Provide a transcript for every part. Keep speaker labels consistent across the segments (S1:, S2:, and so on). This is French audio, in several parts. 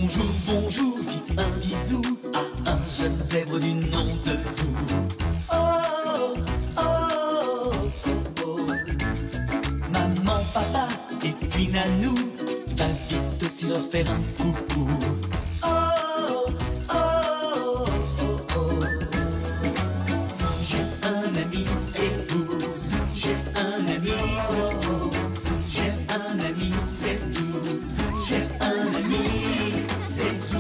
S1: Bonjour, bonjour, dites un bisou à un jeune zèbre du nom de Zou. Oh, oh, oh, oh. Maman, papa et puis Nanou, va vite aussi leur faire un coucou. Oh, oh, oh, oh, oh. Zou, j'ai un ami et vous, Zou, j'ai un ami pour vous. Zou, j'ai un ami, c'est tout. Zou, j'ai un ami, c'est Zou.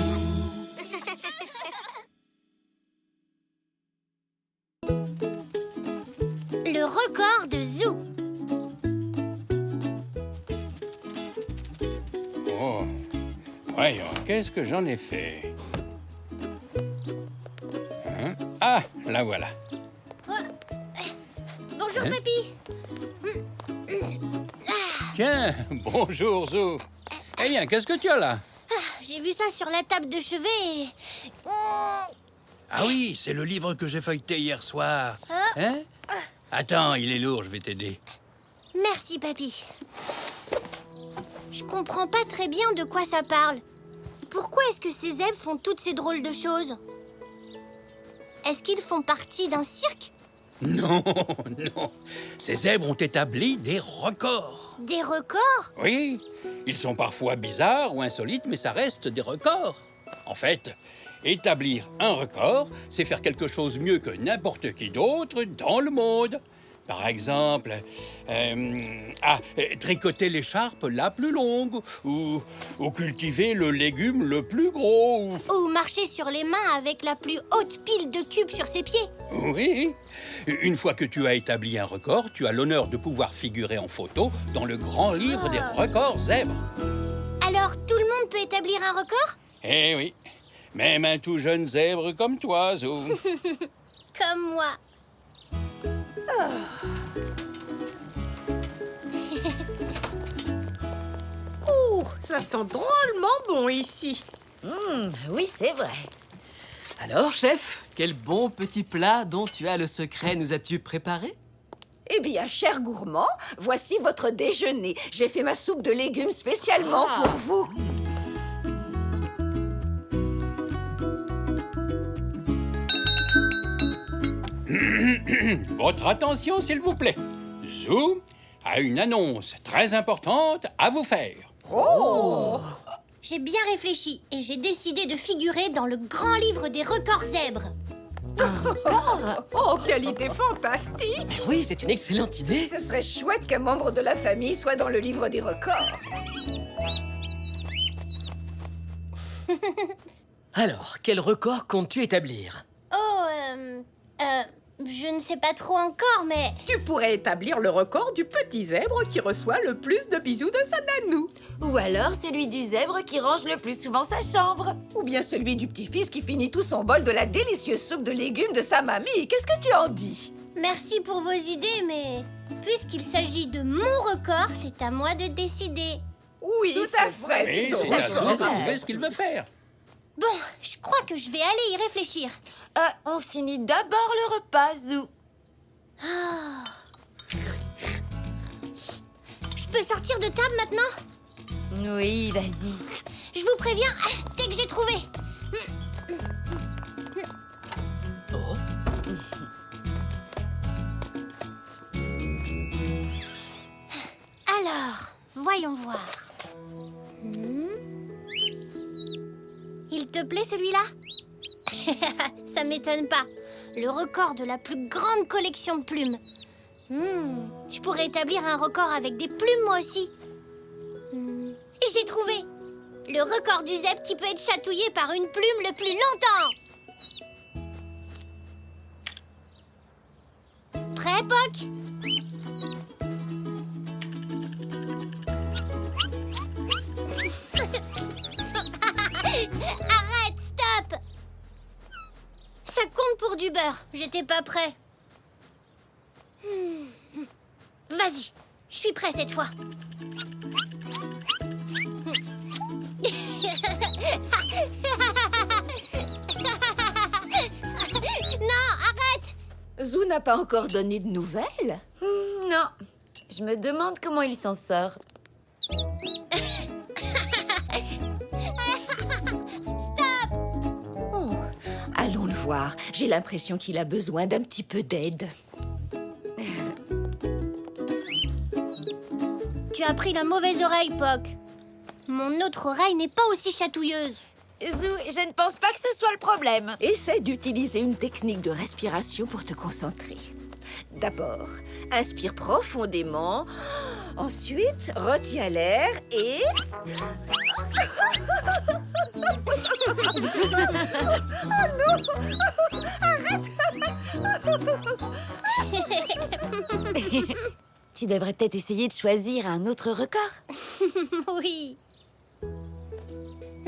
S2: Le record de Zou.
S3: Oh, voyons, qu'est-ce que j'en ai fait? Hein? Ah, la voilà.
S2: Bonjour,
S3: Hein?
S2: Papy.
S3: Tiens, bonjour, Zou. Eh bien, qu'est-ce que tu as là?
S2: J'ai vu ça sur la table de chevet et...
S3: Ah oui, c'est le livre que j'ai feuilleté hier soir. Hein? Attends, il est lourd, je vais t'aider.
S2: Merci, Papy. Je comprends pas très bien de quoi ça parle. Pourquoi est-ce que ces zèbres font toutes ces drôles de choses? Est-ce qu'ils font partie d'un cirque?
S3: Non, non. Ces zèbres ont établi des records.
S2: Des records?
S3: Oui, ils sont parfois bizarres ou insolites, mais ça reste des records. En fait, établir un record, c'est faire quelque chose mieux que n'importe qui d'autre dans le monde. Par exemple, tricoter l'écharpe la plus longue, ou cultiver le légume le plus gros.
S2: Ou marcher sur les mains avec la plus haute pile de cubes sur ses pieds?
S3: Oui, une fois que tu as établi un record, tu as l'honneur de pouvoir figurer en photo dans le grand livre des records zèbres.
S2: Alors, tout le monde peut établir un record?
S3: Eh oui, même un tout jeune zèbre comme toi, Zou.
S2: Comme moi.
S4: Ouh, ça sent drôlement bon ici.
S5: Oui, c'est vrai.
S6: Alors, chef, quel bon petit plat dont tu as le secret nous as-tu préparé?
S5: Eh bien, cher gourmand, voici votre déjeuner. J'ai fait ma soupe de légumes spécialement pour vous.
S3: Votre attention, s'il vous plaît. Zou a une annonce très importante à vous faire.
S2: J'ai bien réfléchi et j'ai décidé de figurer dans le grand livre des records zèbres.
S4: Oh, quelle idée fantastique!
S6: Oui, c'est une excellente idée.
S5: Ce serait chouette qu'un membre de la famille soit dans le livre des records.
S6: Alors, quel record comptes-tu établir?
S2: Je ne sais pas trop encore, mais...
S4: Tu pourrais établir le record du petit zèbre qui reçoit le plus de bisous de sa nanou.
S7: Ou alors celui du zèbre qui range le plus souvent sa chambre.
S5: Ou bien celui du petit-fils qui finit tout son bol de la délicieuse soupe de légumes de sa mamie. Qu'est-ce que tu en dis?
S2: Merci pour vos idées, mais... Puisqu'il s'agit de mon record, c'est à moi de décider.
S5: Oui,
S4: Tout
S5: c'est
S4: à
S5: vrai.
S4: fait.
S3: Et
S5: ton
S3: c'est à
S5: record.
S3: Zou de trouver ce qu'il veut faire.
S2: Bon, je crois que je vais aller y réfléchir.
S7: On finit d'abord le repas, Zou.
S2: Je peux sortir de table maintenant?
S7: Oui, vas-y.
S2: Je vous préviens, dès que j'ai trouvé. Alors, voyons voir. Il te plaît celui-là? Ça m'étonne pas. Le record de la plus grande collection de plumes. Je pourrais établir un record avec des plumes moi aussi. J'ai trouvé! Le record du zèbre qui peut être chatouillé par une plume le plus longtemps. Prêt, Poc? Arrête, stop! Ça compte pour du beurre. J'étais pas prêt. Vas-y, je suis prêt cette fois. Non, arrête!
S5: Zou n'a pas encore donné de nouvelles?
S7: Non, je me demande comment il s'en sort.
S5: voir. J'ai l'impression qu'il a besoin d'un petit peu d'aide.
S2: Tu as pris la mauvaise oreille, Poc. Mon autre oreille n'est pas aussi chatouilleuse.
S7: Zou, je ne pense pas que ce soit le problème.
S5: Essaie d'utiliser une technique de respiration pour te concentrer. D'abord, inspire profondément. Ensuite, retiens l'air et...
S7: Tu devrais peut-être essayer de choisir un autre record.
S2: Oui.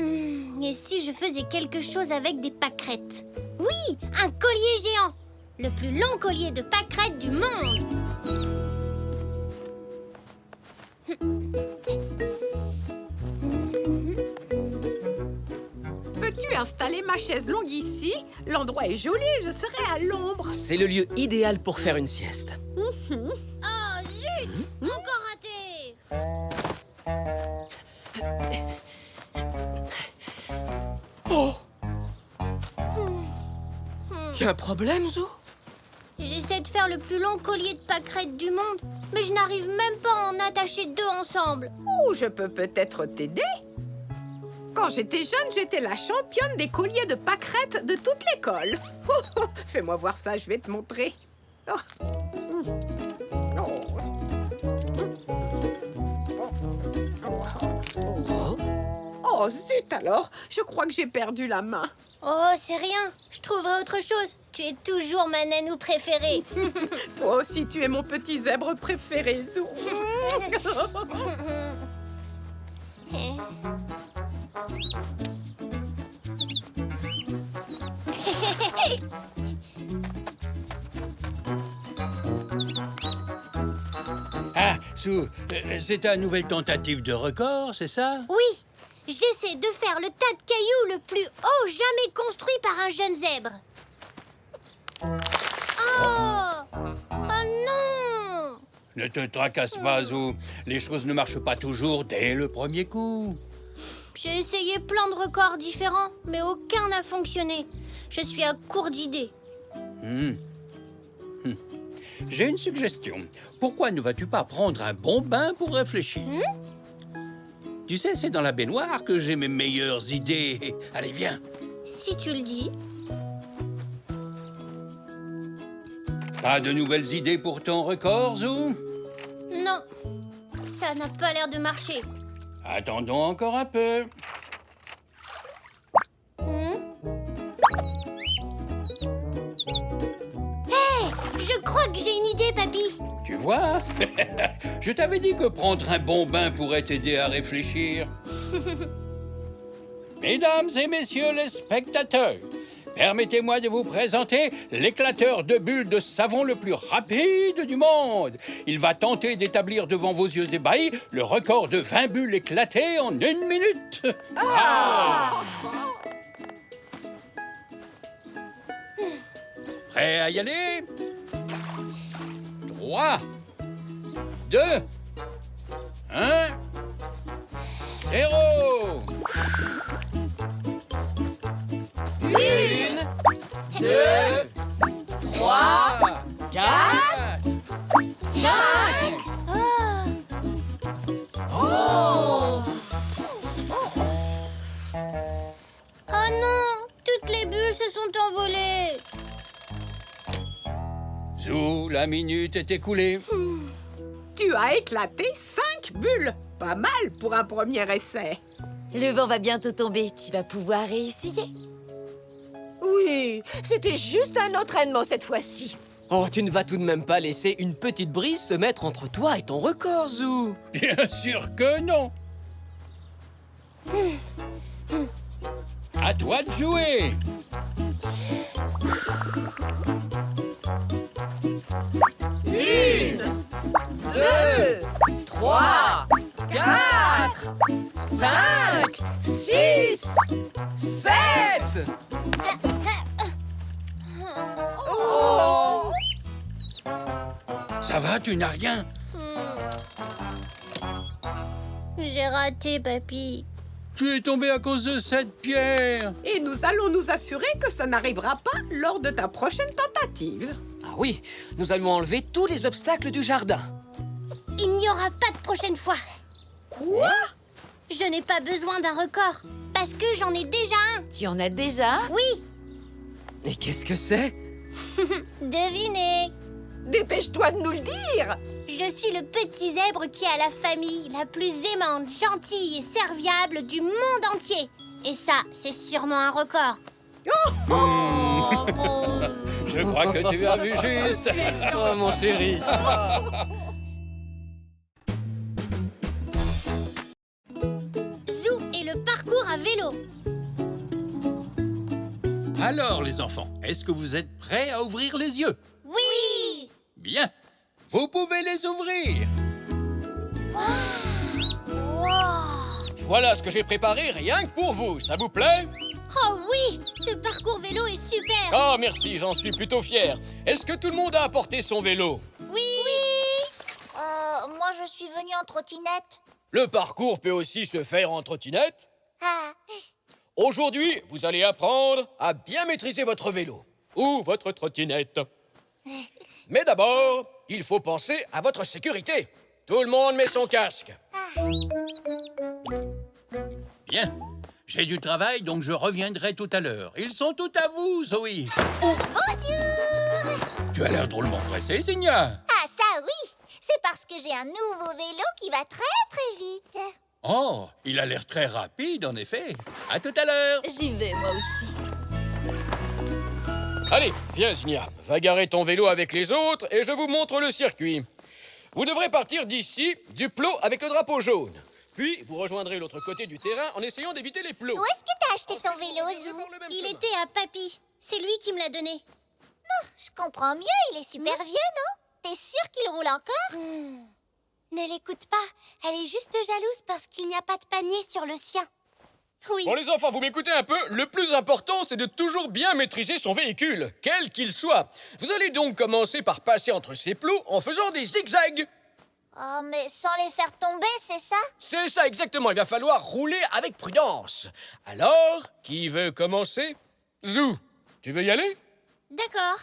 S2: Et si je faisais quelque chose avec des pâquerettes? Oui, un collier géant. Le plus long collier de pâquerettes du monde.
S4: Peux-tu installer ma chaise longue ici? L'endroit est joli, je serai à l'ombre.
S6: C'est le lieu idéal pour faire une sieste.
S2: Oh, zut! Encore raté!
S6: Oh! Y a un problème, Zou?
S2: J'essaie de faire le plus long collier de pâquerettes du monde, mais je n'arrive même pas à en attacher deux ensemble.
S4: Ou je peux peut-être t'aider. Quand j'étais jeune, j'étais la championne des colliers de pâquerettes de toute l'école. Fais-moi voir ça, je vais te montrer. Oh. Oh, zut alors! Je crois que j'ai perdu la main.
S2: Oh, c'est rien. Je trouverai autre chose. Tu es toujours ma nanou préférée.
S4: Toi aussi, tu es mon petit zèbre préféré, Zou.
S3: Ah, Sue, c'est ta nouvelle tentative de record, c'est ça?
S2: Oui, j'essaie de faire le tas de cailloux le plus haut jamais construit par un jeune zèbre. Oh! Oh non!
S3: Ne te tracasse pas, Sue. Les choses ne marchent pas toujours dès le premier coup.
S2: J'ai essayé plein de records différents, mais aucun n'a fonctionné. Je suis à court d'idées.
S3: J'ai une suggestion. Pourquoi ne vas-tu pas prendre un bon bain pour réfléchir? Tu sais, c'est dans la baignoire que j'ai mes meilleures idées. Allez, viens.
S2: Si tu le dis.
S3: Pas de nouvelles idées pour ton record, Zou?
S2: Non, ça n'a pas l'air de marcher.
S3: Attendons encore un peu.
S2: Je crois que j'ai une idée, papy.
S3: Tu vois? Je t'avais dit que prendre un bon bain pourrait t'aider à réfléchir. Mesdames et messieurs les spectateurs, permettez-moi de vous présenter l'éclateur de bulles de savon le plus rapide du monde. Il va tenter d'établir devant vos yeux ébahis le record de 20 bulles éclatées en 1 minute. Prêt à y aller? 3, 2, 1, 0. 1, 2, 3, 4, 5.
S2: Oh non, toutes les bulles se sont envolées.
S3: Zou, la minute est écoulée.
S4: Tu as éclaté 5 bulles. Pas mal pour un premier essai.
S7: Le vent va bientôt tomber, tu vas pouvoir réessayer.
S5: Oui, c'était juste un entraînement cette fois-ci.
S6: Oh, tu ne vas tout de même pas laisser une petite brise se mettre entre toi et ton record, Zou.
S3: Bien sûr que non. À toi de jouer.
S5: 1, 2, 3, 4, 5, 6, 7. Oh!
S3: Ça va, tu n'as rien?
S2: J'ai raté, papy.
S3: Tu es tombé à cause de cette pierre.
S4: Et nous allons nous assurer que ça n'arrivera pas lors de ta prochaine tentative.
S6: Ah oui, nous allons enlever tous les obstacles du jardin.
S2: Il n'y aura pas de prochaine fois.
S4: Quoi?
S2: Je n'ai pas besoin d'un record, parce que j'en ai déjà un.
S7: Tu en as déjà un?
S2: Oui,
S6: Et qu'est-ce que c'est?
S2: devinez.
S4: Dépêche-toi de nous le dire.
S2: Je suis le petit zèbre qui a la famille la plus aimante, gentille et serviable du monde entier. Et ça, c'est sûrement un record.
S3: Je crois que tu as vu juste.
S6: Oh, mon chéri.
S2: Zou et le parcours à vélo.
S3: Alors, les enfants, est-ce que vous êtes prêts à ouvrir les yeux?
S2: Oui.
S3: Bien. Vous pouvez les ouvrir.
S6: Voilà ce que j'ai préparé rien que pour vous, ça vous plaît?
S2: Oh oui, ce parcours vélo est super.
S6: Oh, merci, j'en suis plutôt fier. Est-ce que tout le monde a apporté son vélo?
S2: Oui.
S8: Moi, je suis venue en trottinette.
S6: Le parcours peut aussi se faire en trottinette.
S8: Ah,
S6: Aujourd'hui, vous allez apprendre à bien maîtriser votre vélo ou votre trottinette. Mais d'abord, il faut penser à votre sécurité. Tout le monde met son casque.
S3: Bien. J'ai du travail, donc je reviendrai tout à l'heure. Ils sont tout à vous, Zoé.
S8: bonjour!
S3: Tu as l'air drôlement pressée, Signa.
S8: Ah, ça oui! C'est parce que j'ai un nouveau vélo qui va très vite.
S3: Oh, il a l'air très rapide, en effet. À tout à l'heure.
S7: J'y vais, moi aussi.
S6: Allez, viens, Zigna. Va garer ton vélo avec les autres et je vous montre le circuit. Vous devrez partir d'ici, du plot avec le drapeau jaune. Puis, vous rejoindrez l'autre côté du terrain en essayant d'éviter les plots.
S8: Où est-ce que t'as acheté ton vélo, Zou?
S2: Il était à Papy. C'est lui qui me l'a donné.
S8: Je comprends mieux, il est super vieux, non? T'es sûr qu'il roule encore?
S2: Ne l'écoute pas. Elle est juste jalouse parce qu'il n'y a pas de panier sur le sien. Oui.
S6: Bon, les enfants, vous m'écoutez un peu? Le plus important, c'est de toujours bien maîtriser son véhicule, quel qu'il soit. Vous allez donc commencer par passer entre ces plots en faisant des zigzags.
S8: Oh, mais sans les faire tomber, c'est ça?
S6: C'est ça exactement, il va falloir rouler avec prudence. Alors, qui veut commencer? Zou, tu veux y aller?
S2: D'accord.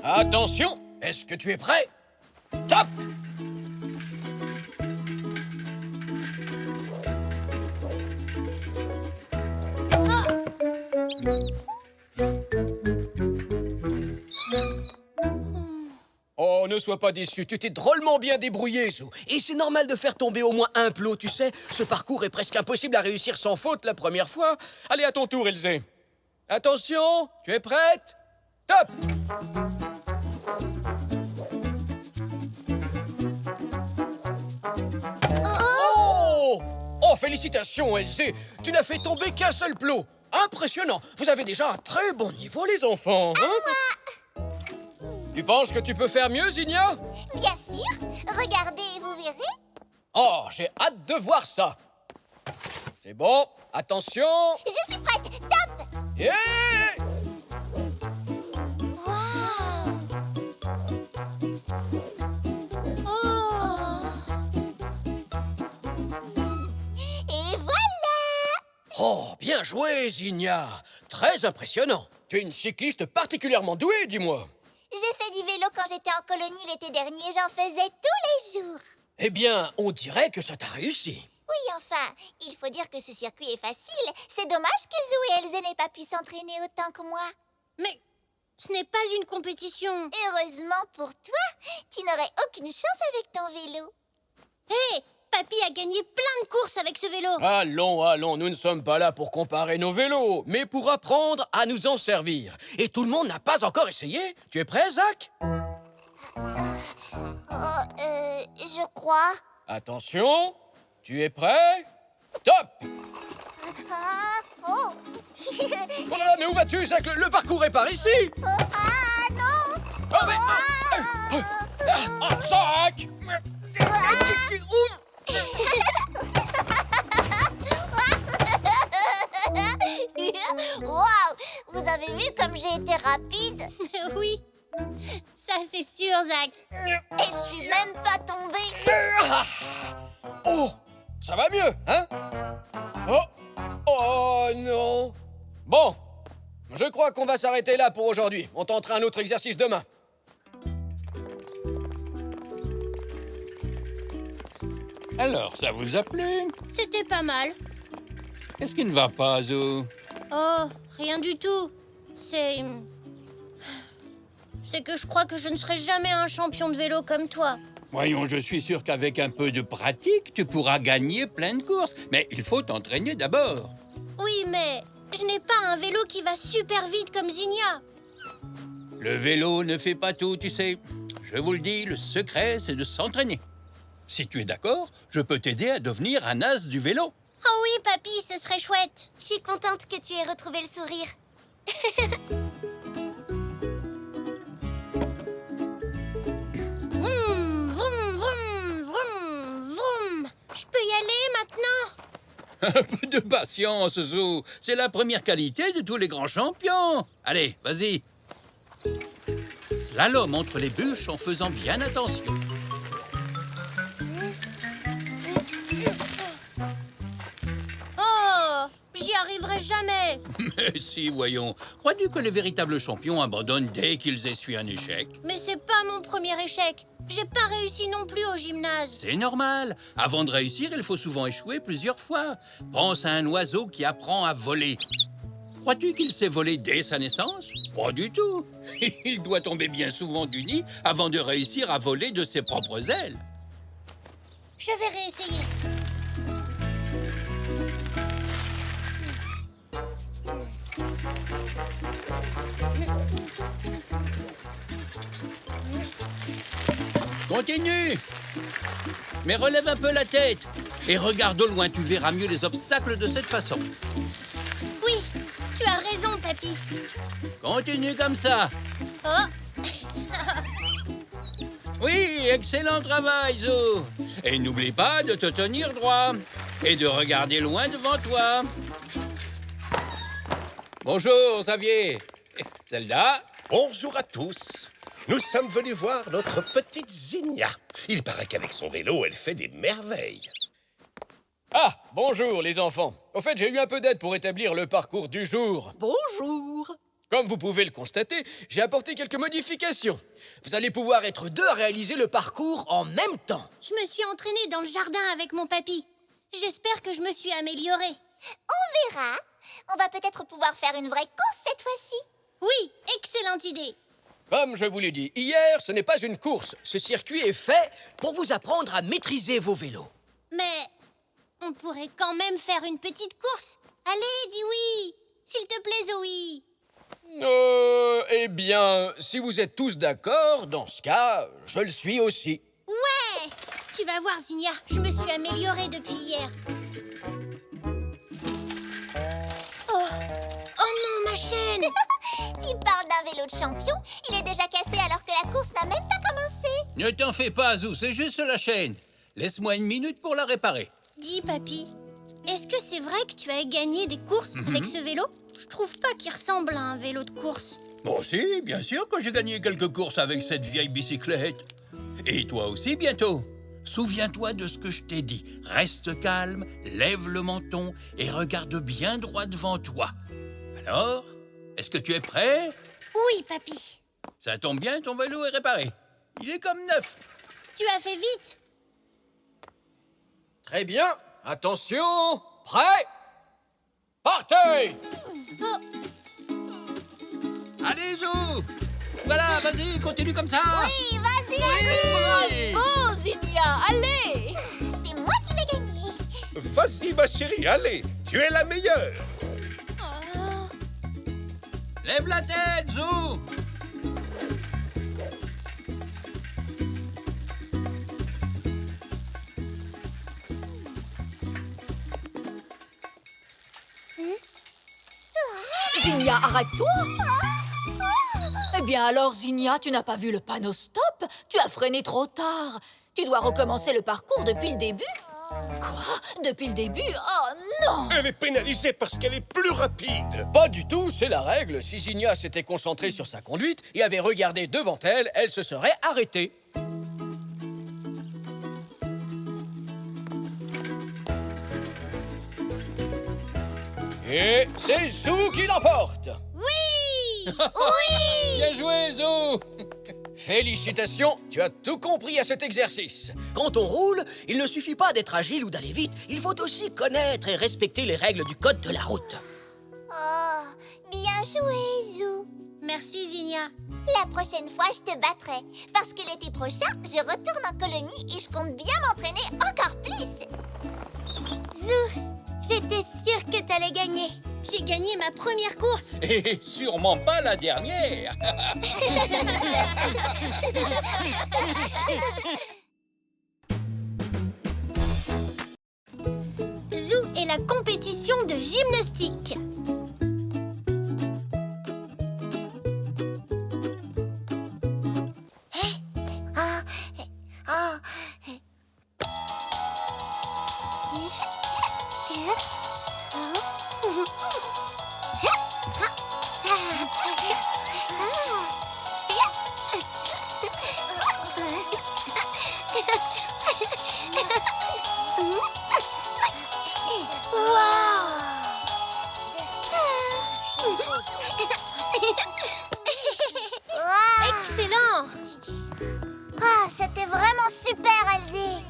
S6: Attention, est-ce que tu es prêt? Top! Oh, ne sois pas déçu, tu t'es drôlement bien débrouillé, Zou. Et c'est normal de faire tomber au moins un plot, tu sais. Ce parcours est presque impossible à réussir sans faute la première fois. Allez, à ton tour, Elzé. Attention, tu es prête? Top! Oh! Oh, félicitations, Elzé. Tu n'as fait tomber qu'un seul plot. Impressionnant. Vous avez déjà un très bon niveau, les enfants. Hein? Tu penses que tu peux faire mieux, Zigna?
S8: Bien sûr. Regardez et vous verrez.
S6: Oh, j'ai hâte de voir ça. C'est bon. Attention.
S8: Je suis prête. Top!
S6: Yeah!
S8: Et voilà!
S6: Oh, bien joué, Zigna. Très impressionnant. Tu es une cycliste particulièrement douée, dis-moi.
S8: J'ai fait du vélo quand j'étais en colonie l'été dernier. J'en faisais tous les jours.
S6: Eh bien, on dirait que ça t'a réussi.
S8: Oui, enfin, il faut dire que ce circuit est facile. C'est dommage que Zou et Elzé n'aient pas pu s'entraîner autant que moi.
S2: Mais ce n'est pas une compétition.
S8: Heureusement pour toi, tu n'aurais aucune chance avec ton vélo.
S2: Hé, Papy a gagné plein de courses avec ce vélo.
S6: Allons, allons, nous ne sommes pas là pour comparer nos vélos, mais pour apprendre à nous en servir. Et tout le monde n'a pas encore essayé. Tu es prêt, Zach?
S8: Je crois.
S6: Attention, tu es prêt? Top!
S8: Ah, oh.
S6: Oh là là, mais où vas-tu, Zach? Le parcours est par ici!
S8: Ah, non!
S6: Oh, mais... Zach!
S8: Waouh! Vous avez vu comme j'ai été rapide?
S2: Oui, ça c'est sûr, Zach.
S8: Et je suis même pas tombée.
S6: Ah! Oh! Ça va mieux, hein? Oh! Oh non! Bon, je crois qu'on va s'arrêter là pour aujourd'hui. On tentera un autre exercice demain.
S3: Alors, ça vous a plu?
S2: C'était pas mal.
S3: Qu'est-ce qui ne va pas, Zou?
S2: Oh, rien du tout. C'est que je crois que je ne serai jamais un champion de vélo comme toi.
S3: Voyons, je suis sûr qu'avec un peu de pratique, tu pourras gagner plein de courses. Mais il faut t'entraîner d'abord.
S2: Oui, mais je n'ai pas un vélo qui va super vite comme Zinnia.
S3: Le vélo ne fait pas tout, tu sais. Je vous le dis, le secret, c'est de s'entraîner. Si tu es d'accord, je peux t'aider à devenir un as du vélo.
S2: Oh oui, papy, ce serait chouette.
S8: Je suis contente que tu aies retrouvé le sourire.
S2: Vroom, vroom, vroom, vroom, vroom. Je peux y aller maintenant?
S3: Un peu de patience, Zou. C'est la première qualité de tous les grands champions. Allez, vas-y. Slalom entre les bûches en faisant bien attention.
S2: Oh, j'y arriverai jamais.
S3: Mais si, voyons. Crois-tu que les véritables champions abandonnent dès qu'ils essuient un échec?
S2: Mais c'est pas mon premier échec. J'ai pas réussi non plus au gymnase.
S3: C'est normal. Avant de réussir, il faut souvent échouer plusieurs fois. Pense à un oiseau qui apprend à voler. Crois-tu qu'il sait voler dès sa naissance? Pas du tout. Il doit tomber bien souvent du nid avant de réussir à voler de ses propres ailes.
S2: Je vais réessayer.
S3: Continue. Mais relève un peu la tête. Et regarde au loin, tu verras mieux les obstacles de cette façon.
S2: Oui, tu as raison, papy.
S3: Continue comme ça.
S2: Oh,
S3: Oui, excellent travail, Zou. Et n'oublie pas de te tenir droit et de regarder loin devant toi. Bonjour, Xavier. Zelda.
S9: Bonjour à tous. Nous sommes venus voir notre petite Zinnia. Il paraît qu'avec son vélo, elle fait des merveilles.
S6: Ah, bonjour les enfants. Au fait, j'ai eu un peu d'aide pour établir le parcours du jour.
S4: Bonjour.
S6: Comme vous pouvez le constater, j'ai apporté quelques modifications. Vous allez pouvoir être deux à réaliser le parcours en même temps.
S2: je me suis entraînée dans le jardin avec mon papy. J'espère que je me suis améliorée.
S8: On verra. On va peut-être pouvoir faire une vraie course cette fois-ci.
S2: Oui, excellente idée.
S6: Comme je vous l'ai dit hier, ce n'est pas une course. Ce circuit est fait pour vous apprendre à maîtriser vos vélos.
S2: Mais on pourrait quand même faire une petite course. Allez, dis oui. S'il te plaît, Zoé.
S6: Eh bien, si vous êtes tous d'accord, dans ce cas, je le suis aussi.
S2: Ouais. Tu vas voir, Zinnia, je me suis améliorée depuis hier. Oh, oh non, ma chaîne.
S8: Tu parles d'un vélo de champion. Il est déjà cassé alors que la course n'a même pas commencé.
S3: Ne t'en fais pas, Zou, c'est juste la chaîne. Laisse-moi une minute pour la réparer.
S2: Dis, papy, est-ce que c'est vrai que tu as gagné des courses avec ce vélo? Je trouve pas qu'il ressemble à un vélo de course.
S3: Bon, si, bien sûr que j'ai gagné quelques courses avec cette vieille bicyclette. Et toi aussi, bientôt. Souviens-toi de ce que je t'ai dit. Reste calme, lève le menton et regarde bien droit devant toi. Alors, est-ce que tu es prêt?
S2: Oui, papy.
S3: Ça tombe bien, ton vélo est réparé. Il est comme neuf.
S2: Tu as fait vite.
S6: Très bien. Attention. Prêt? Partez!
S3: Allez, Zou! Voilà, vas-y, continue comme ça.
S8: Oui, vas-y,
S7: Oh, Zinnia, allez!
S8: c'est moi qui vais gagner.
S9: Vas-y, ma chérie, allez. Tu es la meilleure.
S3: Lève la tête, Zou!
S10: Zinnia, arrête-toi! Eh bien alors, Zinnia, tu n'as pas vu le panneau stop? Tu as freiné trop tard. Tu dois recommencer le parcours depuis le début. Quoi? Depuis le début? Oh non!
S9: Elle est pénalisée parce qu'elle est plus rapide.
S6: Pas du tout, c'est la règle. Si Zinnia s'était concentrée sur sa conduite et avait regardé devant elle, elle se serait arrêtée. Et c'est Zou qui l'emporte.
S2: Oui. Oui.
S6: Bien joué, Zou. Félicitations, tu as tout compris à cet exercice. Quand on roule, il ne suffit pas d'être agile ou d'aller vite. Il faut aussi connaître et respecter les règles du code de la route.
S8: Oh, bien joué, Zou.
S2: Merci, Zinnia.
S8: La prochaine fois, je te battrai. Parce que l'été prochain, je retourne en colonie et je compte bien m'entraîner encore plus.
S2: Zou, j'étais sûre que t'allais gagner. J'ai gagné ma première course.
S3: Et sûrement pas la dernière.
S2: Zou et la compétition de gymnastique. Excellent.
S8: Ah, c'était vraiment super, Elsie.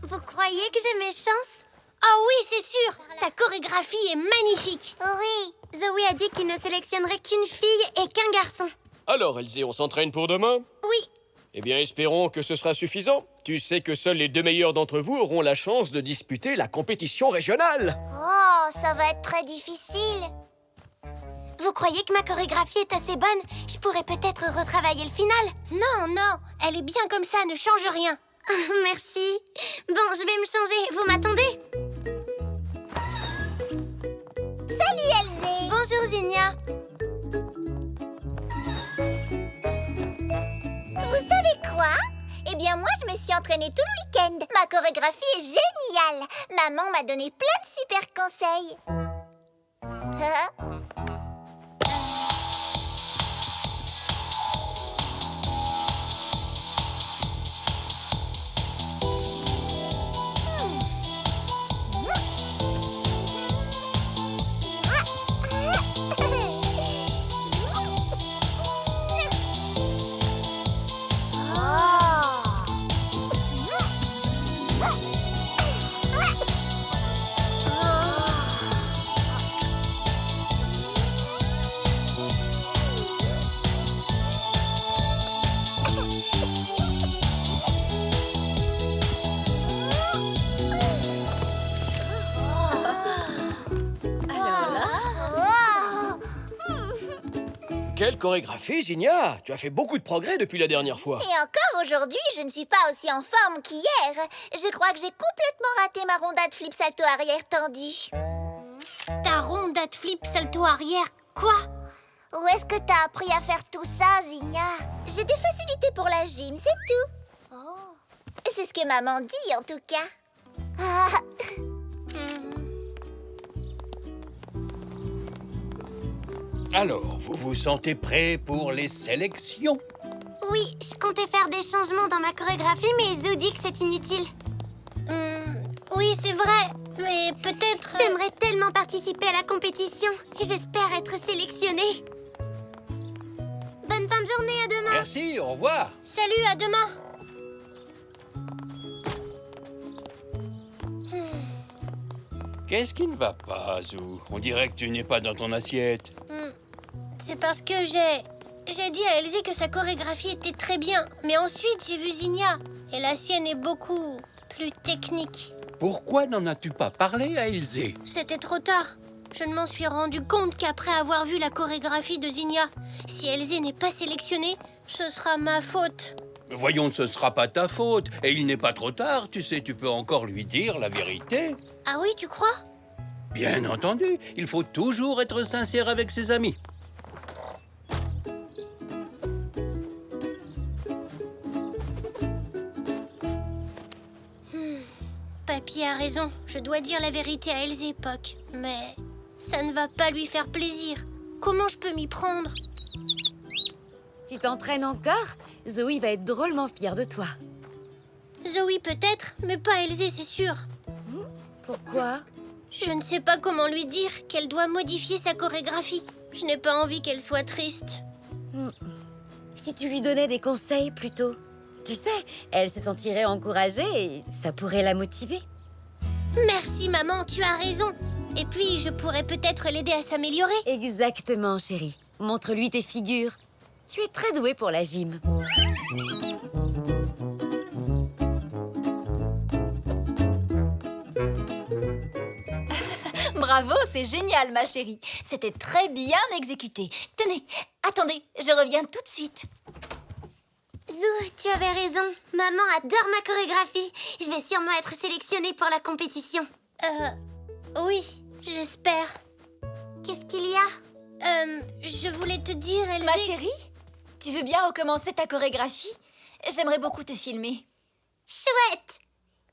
S2: Vous croyez que j'ai mes chances? Ah oui, c'est sûr. Ta chorégraphie est magnifique.
S8: Oui.
S2: Zoé a dit qu'il ne sélectionnerait qu'une fille et qu'un garçon.
S6: Alors, Elsie, on s'entraîne pour demain?
S2: Oui.
S6: Eh bien, espérons que ce sera suffisant. Tu sais que seuls les 2 meilleurs d'entre vous auront la chance de disputer la compétition régionale.
S8: Oh, ça va être très difficile.
S2: Vous croyez que ma chorégraphie est assez bonne? Je pourrais peut-être retravailler le final. Non, non, elle est bien comme ça, ne change rien. Merci. Bon, je vais me changer. Vous m'attendez?
S8: Salut, Elsie.
S2: Bonjour, Zinnia.
S8: Vous savez quoi? Eh bien, moi, je me suis entraînée tout le week-end. Ma chorégraphie est géniale. Maman m'a donné plein de super conseils.
S6: Quelle chorégraphie, Zinnia! Tu as fait beaucoup de progrès depuis la dernière fois.
S8: Et encore aujourd'hui, je ne suis pas aussi en forme qu'hier. Je crois que j'ai complètement raté ma rondade flip salto arrière tendue.
S2: Ta rondade flip salto arrière, quoi?
S8: Où est-ce que t'as appris à faire tout ça, Zinnia? J'ai des facilités pour la gym, c'est tout. Oh. C'est ce que maman dit, en tout cas. Ah.
S3: Alors, vous vous sentez prêt pour les sélections?
S2: Oui, je comptais faire des changements dans ma chorégraphie, mais Zou dit que c'est inutile. Oui, c'est vrai, mais peut-être... J'aimerais tellement participer à la compétition et j'espère être sélectionnée. Bonne fin de journée, à demain.
S3: Merci, au revoir.
S2: Salut, à demain.
S3: Qu'est-ce qui ne va pas, Zou? On dirait que tu n'es pas dans ton assiette.
S2: C'est parce que j'ai dit à Elsie que sa chorégraphie était très bien. Mais ensuite, j'ai vu Zinnia. Et la sienne est beaucoup plus technique.
S3: Pourquoi n'en as-tu pas parlé à Elsie?
S2: C'était trop tard. Je ne m'en suis rendu compte qu'après avoir vu la chorégraphie de Zinnia. Si Elsie n'est pas sélectionnée, ce sera ma faute.
S3: Voyons, ce ne sera pas ta faute. Et il n'est pas trop tard, tu sais, tu peux encore lui dire la vérité.
S2: Ah oui, tu crois?
S3: Bien entendu, il faut toujours être sincère avec ses amis.
S2: Papy a raison. Je dois dire la vérité à Elsie, Puck. Mais ça ne va pas lui faire plaisir. Comment je peux m'y prendre?
S7: Tu t'entraînes encore? Zoé va être drôlement fière de toi.
S2: Zoé peut-être, mais pas Elsie, c'est sûr.
S7: Pourquoi?
S2: Je ne sais pas comment lui dire qu'elle doit modifier sa chorégraphie. Je n'ai pas envie qu'elle soit triste.
S7: Si tu lui donnais des conseils plutôt, tu sais, elle se sentirait encouragée et ça pourrait la motiver.
S2: Merci maman, tu as raison. Et puis je pourrais peut-être l'aider à s'améliorer.
S7: Exactement, chérie. Montre-lui tes figures. Tu es très douée pour la gym.
S10: Bravo, c'est génial, ma chérie. C'était très bien exécuté. Tenez, attendez, je reviens tout de suite.
S2: Zou, tu avais raison. Maman adore ma chorégraphie. Je vais sûrement être sélectionnée pour la compétition. Oui, j'espère. Qu'est-ce qu'il y a? Je voulais te dire, Elsie...
S10: Ma chérie, tu veux bien recommencer ta chorégraphie? J'aimerais beaucoup te filmer.
S2: Chouette!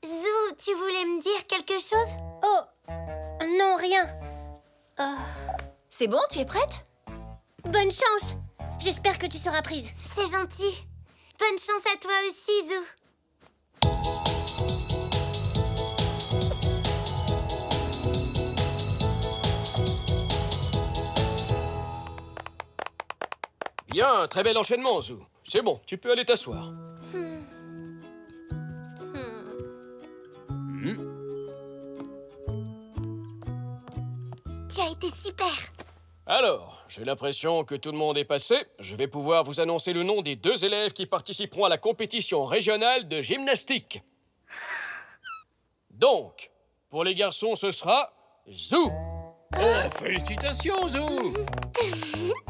S2: Zou, tu voulais me dire quelque chose? Oh, non, rien.
S10: C'est bon, tu es prête?
S2: Bonne chance. J'espère que tu seras prise. C'est gentil. Bonne chance à toi aussi, Zou.
S6: Bien, très bel enchaînement, Zou. C'est bon, tu peux aller t'asseoir.
S2: Tu as été super.
S6: Alors, j'ai l'impression que tout le monde est passé. Je vais pouvoir vous annoncer le nom des 2 élèves qui participeront à la compétition régionale de gymnastique. Donc, pour les garçons, ce sera Zou.
S3: Oh, félicitations, Zou!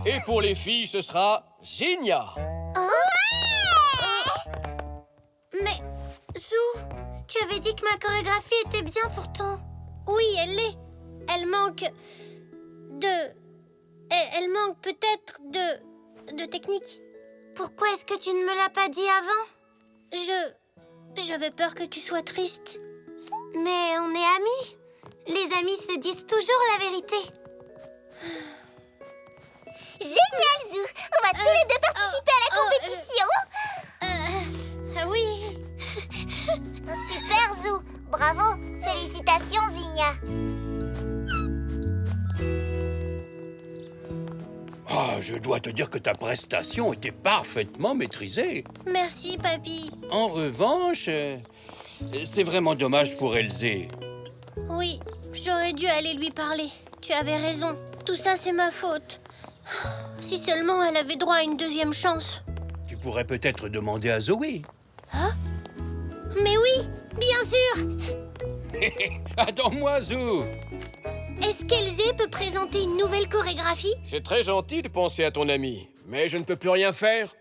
S6: Et pour les filles, ce sera Zinnia.
S2: Mais, Zou, tu avais dit que ma chorégraphie était bien pourtant. Oui, elle l'est. Elle manque Elle manque peut-être de technique. Pourquoi est-ce que tu ne me l'as pas dit avant? J'avais peur que tu sois triste. Mais on est amis. Les amis se disent toujours la vérité. Génial, Zou. On va tous les deux participer à la compétition. Oui.
S8: Super, Zou. Bravo. Félicitations, Zinnia.
S3: Ah, je dois te dire que ta prestation était parfaitement maîtrisée.
S2: Merci, papy.
S3: En revanche, c'est vraiment dommage pour Elsie.
S2: Oui, j'aurais dû aller lui parler. Tu avais raison. Tout ça, c'est ma faute. Si seulement elle avait droit à une deuxième chance.
S3: Tu pourrais peut-être demander à Zoé.
S2: Mais oui, bien sûr.
S3: Attends-moi, Zou.
S2: Est-ce qu'Elsie peut présenter une nouvelle chorégraphie?
S6: C'est très gentil de penser à ton ami, mais je ne peux plus rien faire.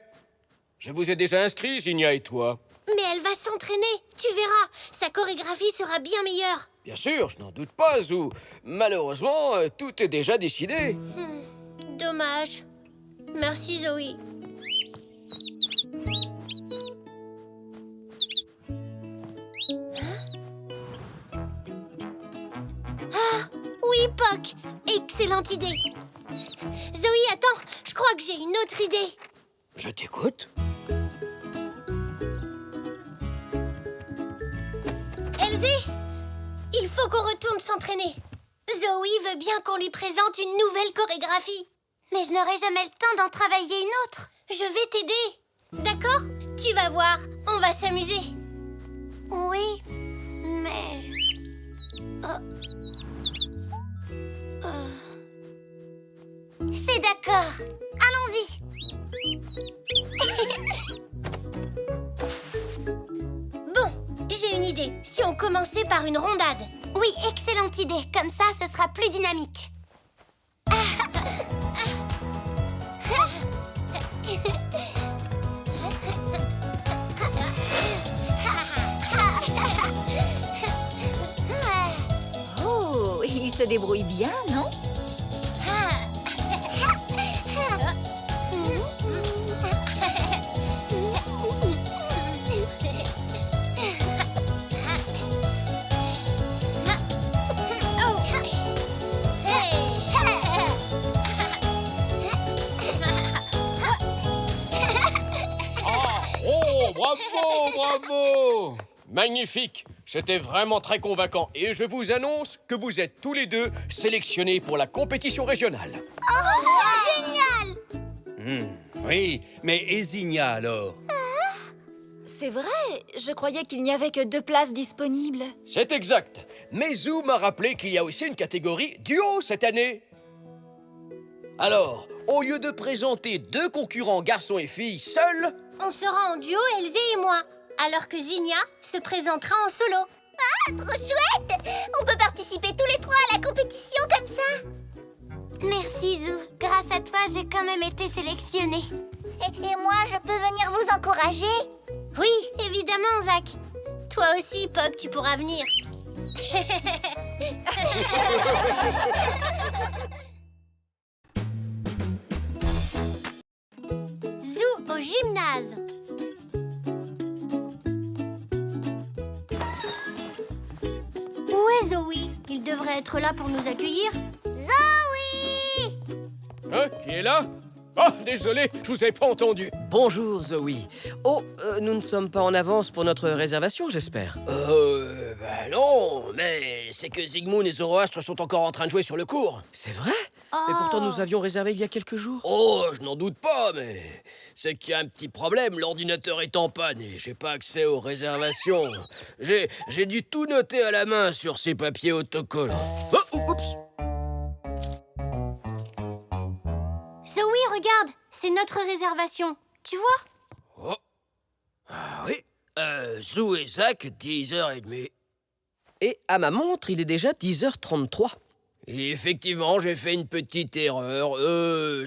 S6: Je vous ai déjà inscrit, Zinnia et toi.
S2: Mais elle va s'entraîner. Tu verras, sa chorégraphie sera bien meilleure.
S6: Bien sûr, je n'en doute pas, Zou. Malheureusement, tout est déjà décidé.
S2: Dommage. Merci, Zoé. Oui, Poc. Excellente idée. Zoé, attends. Je crois que j'ai une autre idée.
S6: Je t'écoute.
S2: Elsie, il faut qu'on retourne s'entraîner. Zoé veut bien qu'on lui présente une nouvelle chorégraphie. Mais je n'aurai jamais le temps d'en travailler une autre. Je vais t'aider. D'accord? Tu vas voir, on va s'amuser. Oui, mais... C'est d'accord. Allons-y. Bon, j'ai une idée. Si on commençait par une rondade. Oui, excellente idée. Comme ça, ce sera plus dynamique.
S10: Oh, il se débrouille bien, non?
S6: Oh, bravo, bravo! Magnifique. C'était vraiment très convaincant. Et je vous annonce que vous êtes tous les deux sélectionnés pour la compétition régionale.
S8: Génial!
S3: Oui, mais et Zinnia alors?
S7: C'est vrai, je croyais qu'il n'y avait que 2 places disponibles.
S6: C'est exact. Mais Zou m'a rappelé qu'il y a aussi une catégorie duo cette année. Alors, au lieu de présenter 2 concurrents garçons et filles seuls,
S2: On sera en duo, Elzé et moi, alors que Zinnia se présentera en solo.
S8: Ah, trop chouette! On peut participer tous les 3 à la compétition comme ça.
S2: Merci, Zou. Grâce à toi, j'ai quand même été sélectionnée.
S8: Et moi, je peux venir vous encourager?
S2: Oui, évidemment, Zach. Toi aussi, Pog, tu pourras venir. Zou au gymnase. Où est Zoé? Il devrait être là pour nous accueillir.
S8: Zoé!
S6: qui est là? Oh, désolé, je vous ai pas entendu.
S11: Bonjour, Zoé. Oh, nous ne sommes pas en avance pour notre réservation, j'espère.
S6: Bah non, mais c'est que Zygmunt et Zoroastre sont encore en train de jouer sur le cours.
S11: C'est vrai? Mais pourtant, nous avions réservé il y a quelques jours.
S6: Oh, je n'en doute pas, mais c'est qu'il y a un petit problème. L'ordinateur est en panne et j'ai pas accès aux réservations. J'ai dû tout noter à la main sur ces papiers autocollants. Oh, oups!
S2: Zoé, regarde, c'est notre réservation. Tu vois?
S6: Oh. Ah oui, Zou et Zach, 10h30.
S11: Et à ma montre, il est déjà 10h33.
S6: Et effectivement, j'ai fait une petite erreur.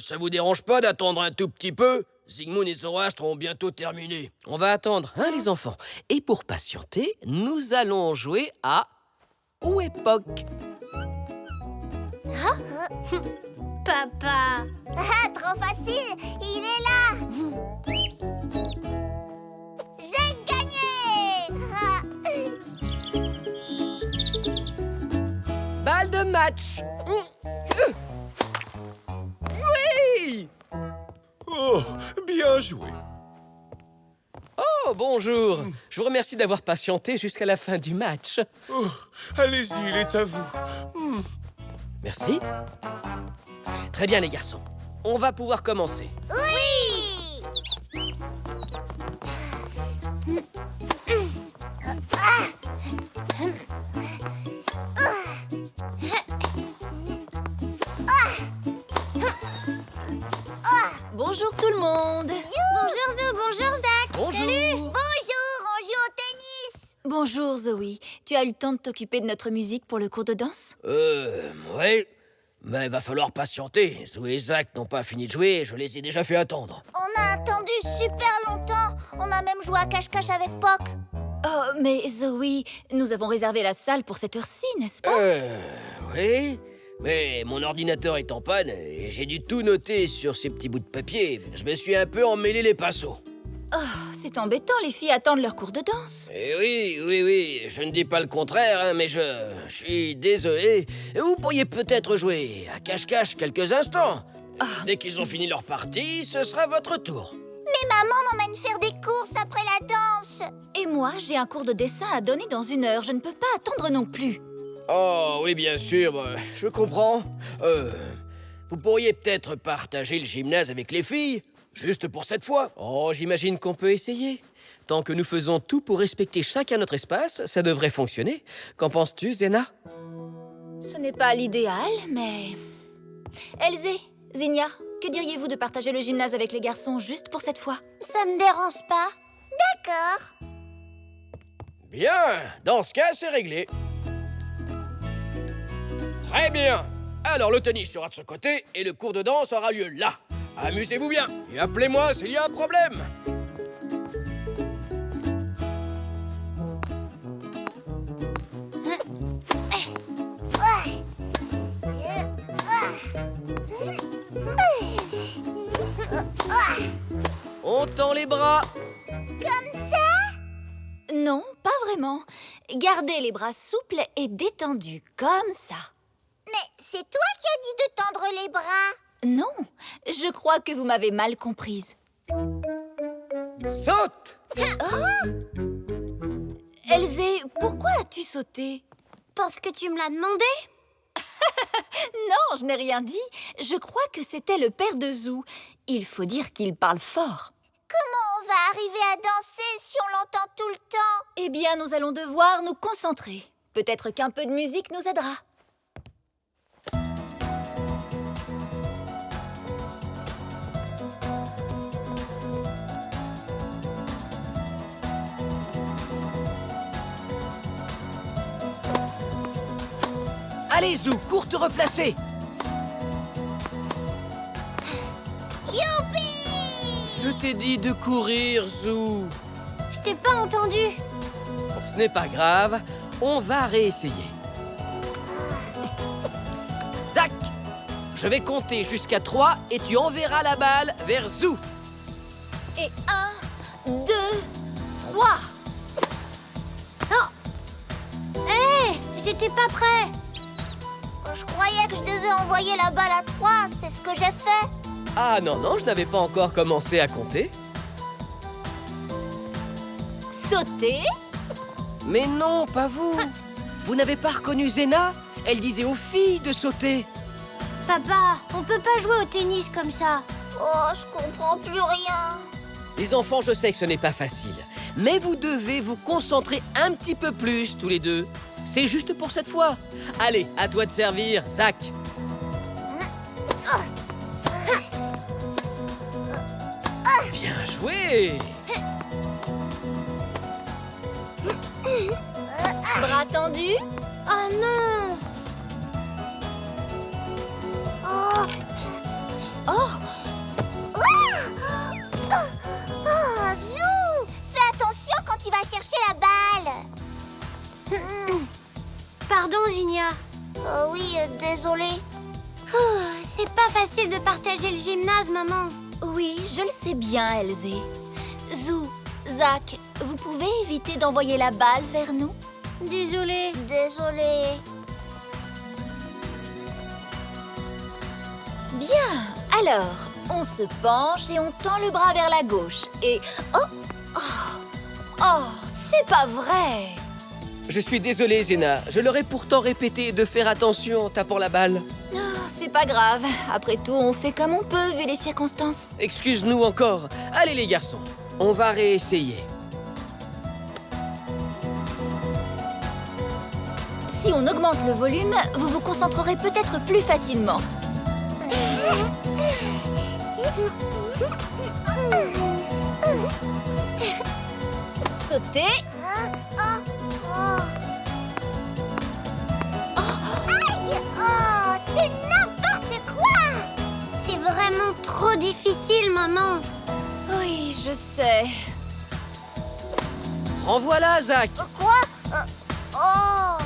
S6: Ça vous dérange pas d'attendre un tout petit peu? Zygmunt et Zoroastre ont bientôt terminé.
S11: On va attendre, hein, les enfants. Et pour patienter, nous allons jouer à Où est Pog?
S2: Papa.
S8: Ah, trop facile! Il est là! J'ai gagné! Ah.
S11: Balle de match. Oui!
S9: Oh, bien joué.
S11: Oh, bonjour. Je vous remercie d'avoir patienté jusqu'à la fin du match.
S9: Oh, allez-y, il est à vous.
S11: Merci. Très bien, les garçons. On va pouvoir commencer.
S8: Oui!
S7: Bonjour tout le monde.
S2: Bonjour Zou, bonjour Zach.
S11: Bonjour.
S8: Bonjour, on joue au tennis!
S7: Bonjour Zoé. Tu as eu le temps de t'occuper de notre musique pour le cours de danse?
S6: Ouais. Mais va falloir patienter. Zou et Zach n'ont pas fini de jouer, je les ai déjà fait attendre.
S8: On a attendu super longtemps. On a même joué à cache-cache avec Poc.
S7: Oh, mais Zoé, nous avons réservé la salle pour cette heure-ci, n'est-ce pas?
S6: Oui. Mais mon ordinateur est en panne et j'ai dû tout noter sur ces petits bouts de papier. Je me suis un peu emmêlé les pinceaux.
S7: Oh, c'est embêtant, les filles attendent leur cours de danse.
S6: Eh oui, je ne dis pas le contraire, hein, mais je suis désolé. Vous pourriez peut-être jouer à cache-cache quelques instants. Dès qu'ils ont fini leur partie, ce sera votre tour.
S8: Mais maman m'emmène faire des courses après la danse.
S7: Et moi, j'ai un cours de dessin à donner dans 1 heure. Je ne peux pas attendre non plus.
S6: Oh, oui, bien sûr, je comprends. Vous pourriez peut-être partager le gymnase avec les filles, juste pour cette fois.
S11: Oh, j'imagine qu'on peut essayer. Tant que nous faisons tout pour respecter chacun notre espace, ça devrait fonctionner. Qu'en penses-tu, Zena?
S7: Ce n'est pas l'idéal, mais... Elzé, Zinnia, que diriez-vous de partager le gymnase avec les garçons juste pour cette fois?
S2: Ça me dérange pas.
S8: D'accord.
S6: Bien, dans ce cas, c'est réglé. Très bien. Alors, le tennis sera de ce côté et le cours de danse aura lieu là. Amusez-vous bien et appelez-moi s'il y a un problème.
S11: On tend les bras.
S8: Comme ça?
S7: Non, pas vraiment. Gardez les bras souples et détendus, comme ça.
S8: Mais c'est toi qui as dit de tendre les bras.
S7: Non, je crois que vous m'avez mal comprise.
S11: Saute!
S7: Elzé, Elzé, pourquoi as-tu sauté?
S2: Parce que tu me l'as demandé?
S7: Non, je n'ai rien dit. Je crois que c'était le père de Zou. Il faut dire qu'il parle fort.
S8: Comment on va arriver à danser si on l'entend tout le temps?
S7: Eh bien, nous allons devoir nous concentrer. Peut-être qu'un peu de musique nous aidera.
S11: Allez, Zou, cours te replacer.
S8: Youpi!
S11: Je t'ai dit de courir, Zou.
S2: Je t'ai pas entendu.
S11: Ce n'est pas grave, on va réessayer. Zach, je vais compter jusqu'à 3 et tu enverras la balle vers Zou.
S7: Et 1, 2, 3.
S2: Hé, j'étais pas prêt.
S8: Je croyais que je devais envoyer la balle à 3, c'est ce que j'ai fait.
S11: Ah non, non, je n'avais pas encore commencé à compter.
S7: Sauter.
S11: Mais non, pas vous. Vous n'avez pas reconnu Zena? Elle disait aux filles de sauter.
S2: Papa, on peut pas jouer au tennis comme ça.
S8: Oh, je comprends plus rien.
S11: Les enfants, je sais que ce n'est pas facile. Mais vous devez vous concentrer un petit peu plus, tous les deux. C'est juste pour cette fois. Allez, à toi de servir, Zach. Bien joué.
S7: Bras tendus.
S2: Oh non.
S8: Oh.
S7: Oh,
S8: Zou! Fais attention quand tu vas chercher la balle.
S2: Pardon, Zinnia.
S8: Oh oui, désolée.
S2: C'est pas facile de partager le gymnase, maman.
S7: oui, je le sais bien, Elzé. Zou, Zach, vous pouvez éviter d'envoyer la balle vers nous?
S2: Désolée.
S8: Désolée.
S7: Bien, alors, on se penche et on tend le bras vers la gauche. Et... Oh, c'est pas vrai!
S11: Je suis désolé, Zena. Je leur ai pourtant répété de faire attention en tapant la balle.
S7: Oh, c'est pas grave. Après tout, on fait comme on peut vu les circonstances.
S11: Excuse-nous encore. Allez, les garçons, on va réessayer.
S7: Si on augmente le volume, vous vous concentrerez peut-être plus facilement. Sautez.
S8: Aïe! Oh, c'est n'importe quoi!
S2: C'est vraiment trop difficile, maman.
S7: Oui, je sais.
S11: Renvoie-la, Zach.
S8: Quoi? Oh!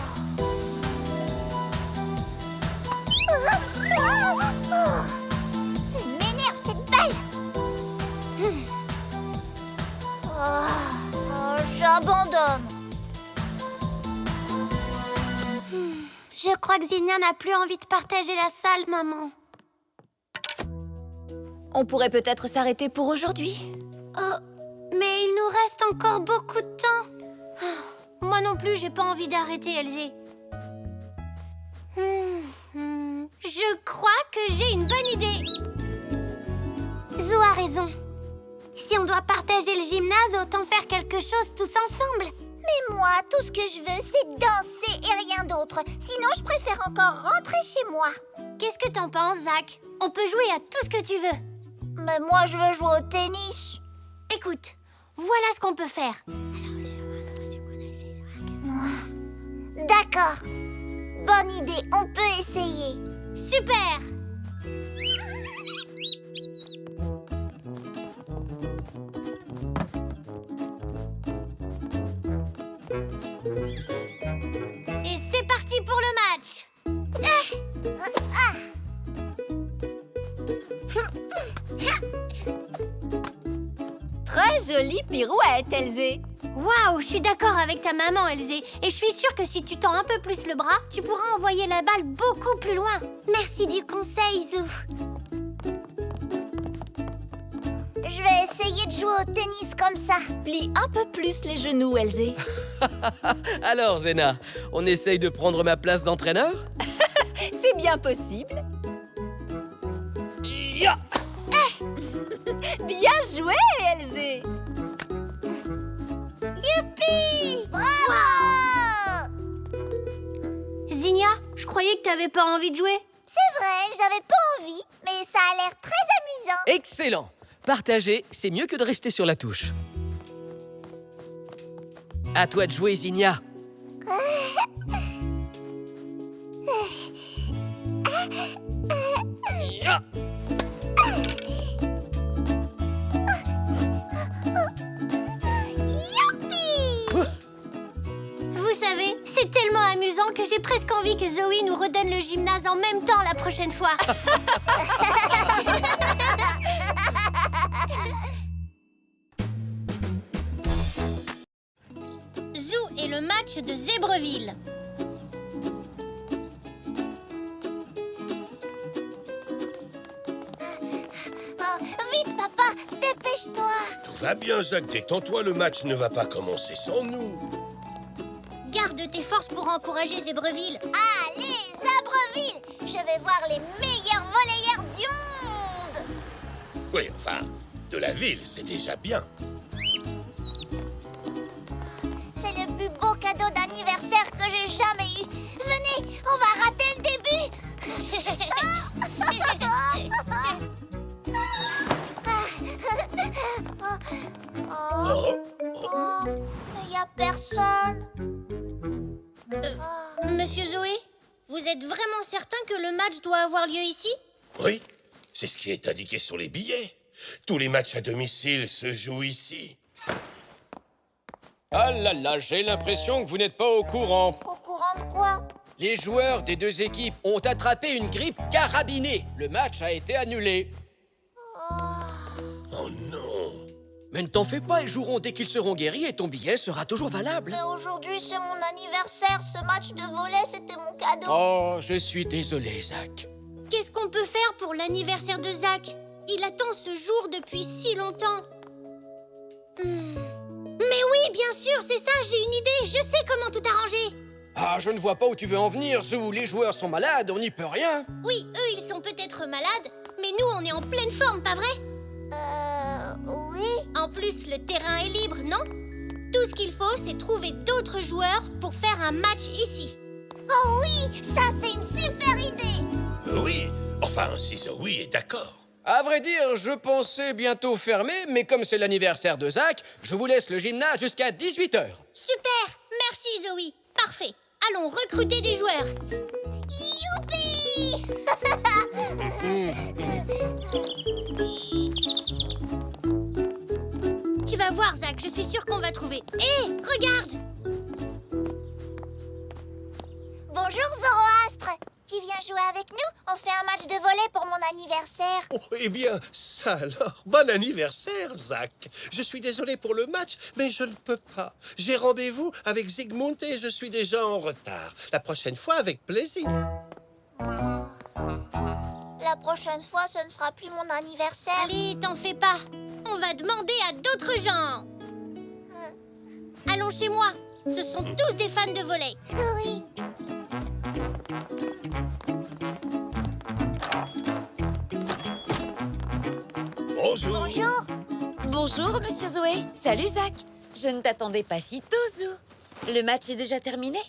S8: Elle m'énerve, cette balle! J'abandonne.
S2: Je crois que Zinnia n'a plus envie de partager la salle, maman.
S7: On pourrait peut-être s'arrêter pour aujourd'hui.
S2: Oh, mais il nous reste encore beaucoup de temps. Moi non plus, j'ai pas envie d'arrêter, Elzé. Je crois que j'ai une bonne idée. Zou a raison. Si on doit partager le gymnase, autant faire quelque chose tous ensemble.
S8: Mais moi, tout ce que je veux, c'est danser et rien d'autre. Sinon, je préfère encore rentrer chez moi.
S2: Qu'est-ce que t'en penses, Zach? On peut jouer à tout ce que tu veux.
S8: Mais moi, je veux jouer au tennis.
S2: Écoute, voilà ce qu'on peut faire.
S8: D'accord. Bonne idée, on peut essayer.
S2: Super! Et c'est parti pour le match!
S7: Très jolie pirouette, Elzé.
S2: Waouh, je suis d'accord avec ta maman, Elzé. Et je suis sûre que si tu tends un peu plus le bras, tu pourras envoyer la balle beaucoup plus loin. Merci du conseil, Zou.
S8: Je Je vais essayer de jouer au tennis comme ça.
S7: Plie un peu plus les genoux, Elzé.
S11: Alors, Zena, on essaye de prendre ma place d'entraîneur?
S7: C'est bien possible.
S11: Ya!
S7: Bien joué, Elzé.
S8: Youpi! Bravo!
S2: Zinnia, je croyais que t'avais pas envie de jouer.
S8: C'est vrai, j'avais pas envie, mais ça a l'air très amusant.
S11: Excellent! Partager, c'est mieux que de rester sur la touche. À toi de jouer, Zinnia. Ya!
S2: Vous savez, c'est tellement amusant que j'ai presque envie que Zoé nous redonne le gymnase en même temps la prochaine fois. Zoo et le match de Zébreville.
S8: Oh, vite, papa, dépêche-toi.
S9: Tout va bien, Jacques. Détends-toi, le match ne va pas commencer sans nous.
S2: Garde tes forces pour encourager Zébreville.
S8: Allez, Zébreville! Je vais voir les meilleurs volleyeurs du monde.
S9: Oui, enfin, de la ville, c'est déjà bien.
S8: C'est le plus beau cadeau d'anniversaire que j'ai jamais eu. Venez, on va rater le début.
S9: Oh,
S8: Mais il n'y a personne.
S2: Monsieur Zoé, vous êtes vraiment certain que le match doit avoir lieu ici?
S9: oui, c'est ce qui est indiqué sur les billets. Tous les matchs à domicile se jouent ici.
S6: Ah là là, j'ai l'impression que vous n'êtes pas au courant.
S8: Au courant de quoi?
S6: Les joueurs des deux équipes ont attrapé une grippe carabinée. Le match a été annulé.
S9: Oh non!
S6: Mais ne t'en fais pas, ils joueront dès qu'ils seront guéris et ton billet sera toujours valable.
S8: Mais aujourd'hui, c'est mon anniversaire. Ce match de volley, c'était mon cadeau.
S6: Oh, je suis désolé, Zach.
S2: Qu'est-ce qu'on peut faire pour l'anniversaire de Zach? Il attend ce jour depuis si longtemps. Mais oui, bien sûr, c'est ça, j'ai une idée. Je sais comment tout arranger.
S6: Ah, je ne vois pas où tu veux en venir, Zou. Les joueurs sont malades, on n'y peut rien.
S2: Oui, eux, ils sont peut-être malades, mais nous, on est en pleine forme, pas vrai?
S8: Oui.
S2: En plus, le terrain est libre, non? Tout ce qu'il faut, c'est trouver d'autres joueurs pour faire un match ici.
S8: Oh oui, ça, c'est une super idée.
S9: Oui, enfin, si Zoé est d'accord.
S6: À vrai dire, je pensais bientôt fermer, mais comme c'est l'anniversaire de Zach, je vous laisse le gymnase jusqu'à 18h.
S2: Super, merci Zoé. Parfait. Allons recruter des joueurs.
S8: Youpi!
S2: Tu vas voir, Zach, je suis sûre qu'on va trouver. Hé, regarde!
S8: Bonjour, Zoroastre. Tu viens jouer avec nous? On fait un match de volley pour mon anniversaire.
S9: Oh, eh bien, ça alors. Bon anniversaire, Zach. Je suis désolé pour le match, mais je ne peux pas. J'ai rendez-vous avec Zygmunt et je suis déjà en retard. La prochaine fois, avec plaisir.
S8: La prochaine fois, ce ne sera plus mon anniversaire.
S2: Allez, t'en fais pas. On va demander à d'autres gens. Allons chez moi. Ce sont tous des fans de volley.
S8: Oui.
S9: Bonjour.
S8: Bonjour.
S5: Bonjour, monsieur Zoé. Salut, Zach. Je ne t'attendais pas si tôt, Zou. Le match est déjà terminé?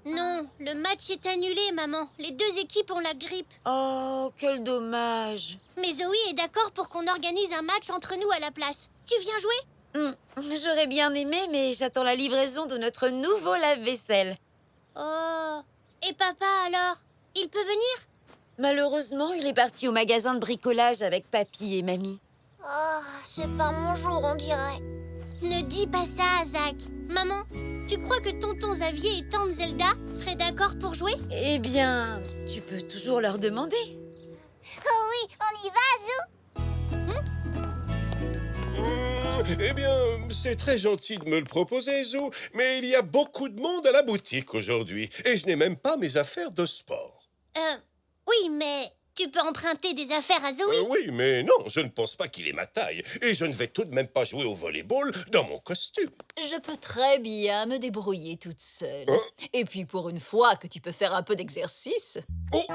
S2: Non, le match est annulé, maman. Les deux équipes ont la grippe.
S5: Oh, quel dommage.
S2: Mais Zoé est d'accord pour qu'on organise un match entre nous à la place. Tu viens jouer?
S5: J'aurais bien aimé, mais j'attends la livraison de notre nouveau lave-vaisselle.
S2: Oh. Et papa, alors? Il peut venir?
S5: Malheureusement, il est parti au magasin de bricolage avec papy et mamie.
S8: Oh, c'est pas mon jour, on dirait.
S2: Ne dis pas ça, Zach. Maman, tu crois que tonton Xavier et tante Zelda seraient d'accord pour jouer?
S5: Eh bien, tu peux toujours leur demander.
S8: Oh oui, on y va, Zou?
S9: Eh bien, c'est très gentil de me le proposer, Zou, mais il y a beaucoup de monde à la boutique aujourd'hui et je n'ai même pas mes affaires de sport.
S2: Oui, mais Tu peux emprunter des affaires à Zoé.
S9: Oui, mais non, je ne pense pas qu'il ait ma taille. Et je ne vais tout de même pas jouer au volleyball dans mon costume.
S10: Je peux très bien me débrouiller toute seule.
S9: Hein?
S10: Et puis pour une fois que tu peux faire un peu d'exercice.
S9: Oh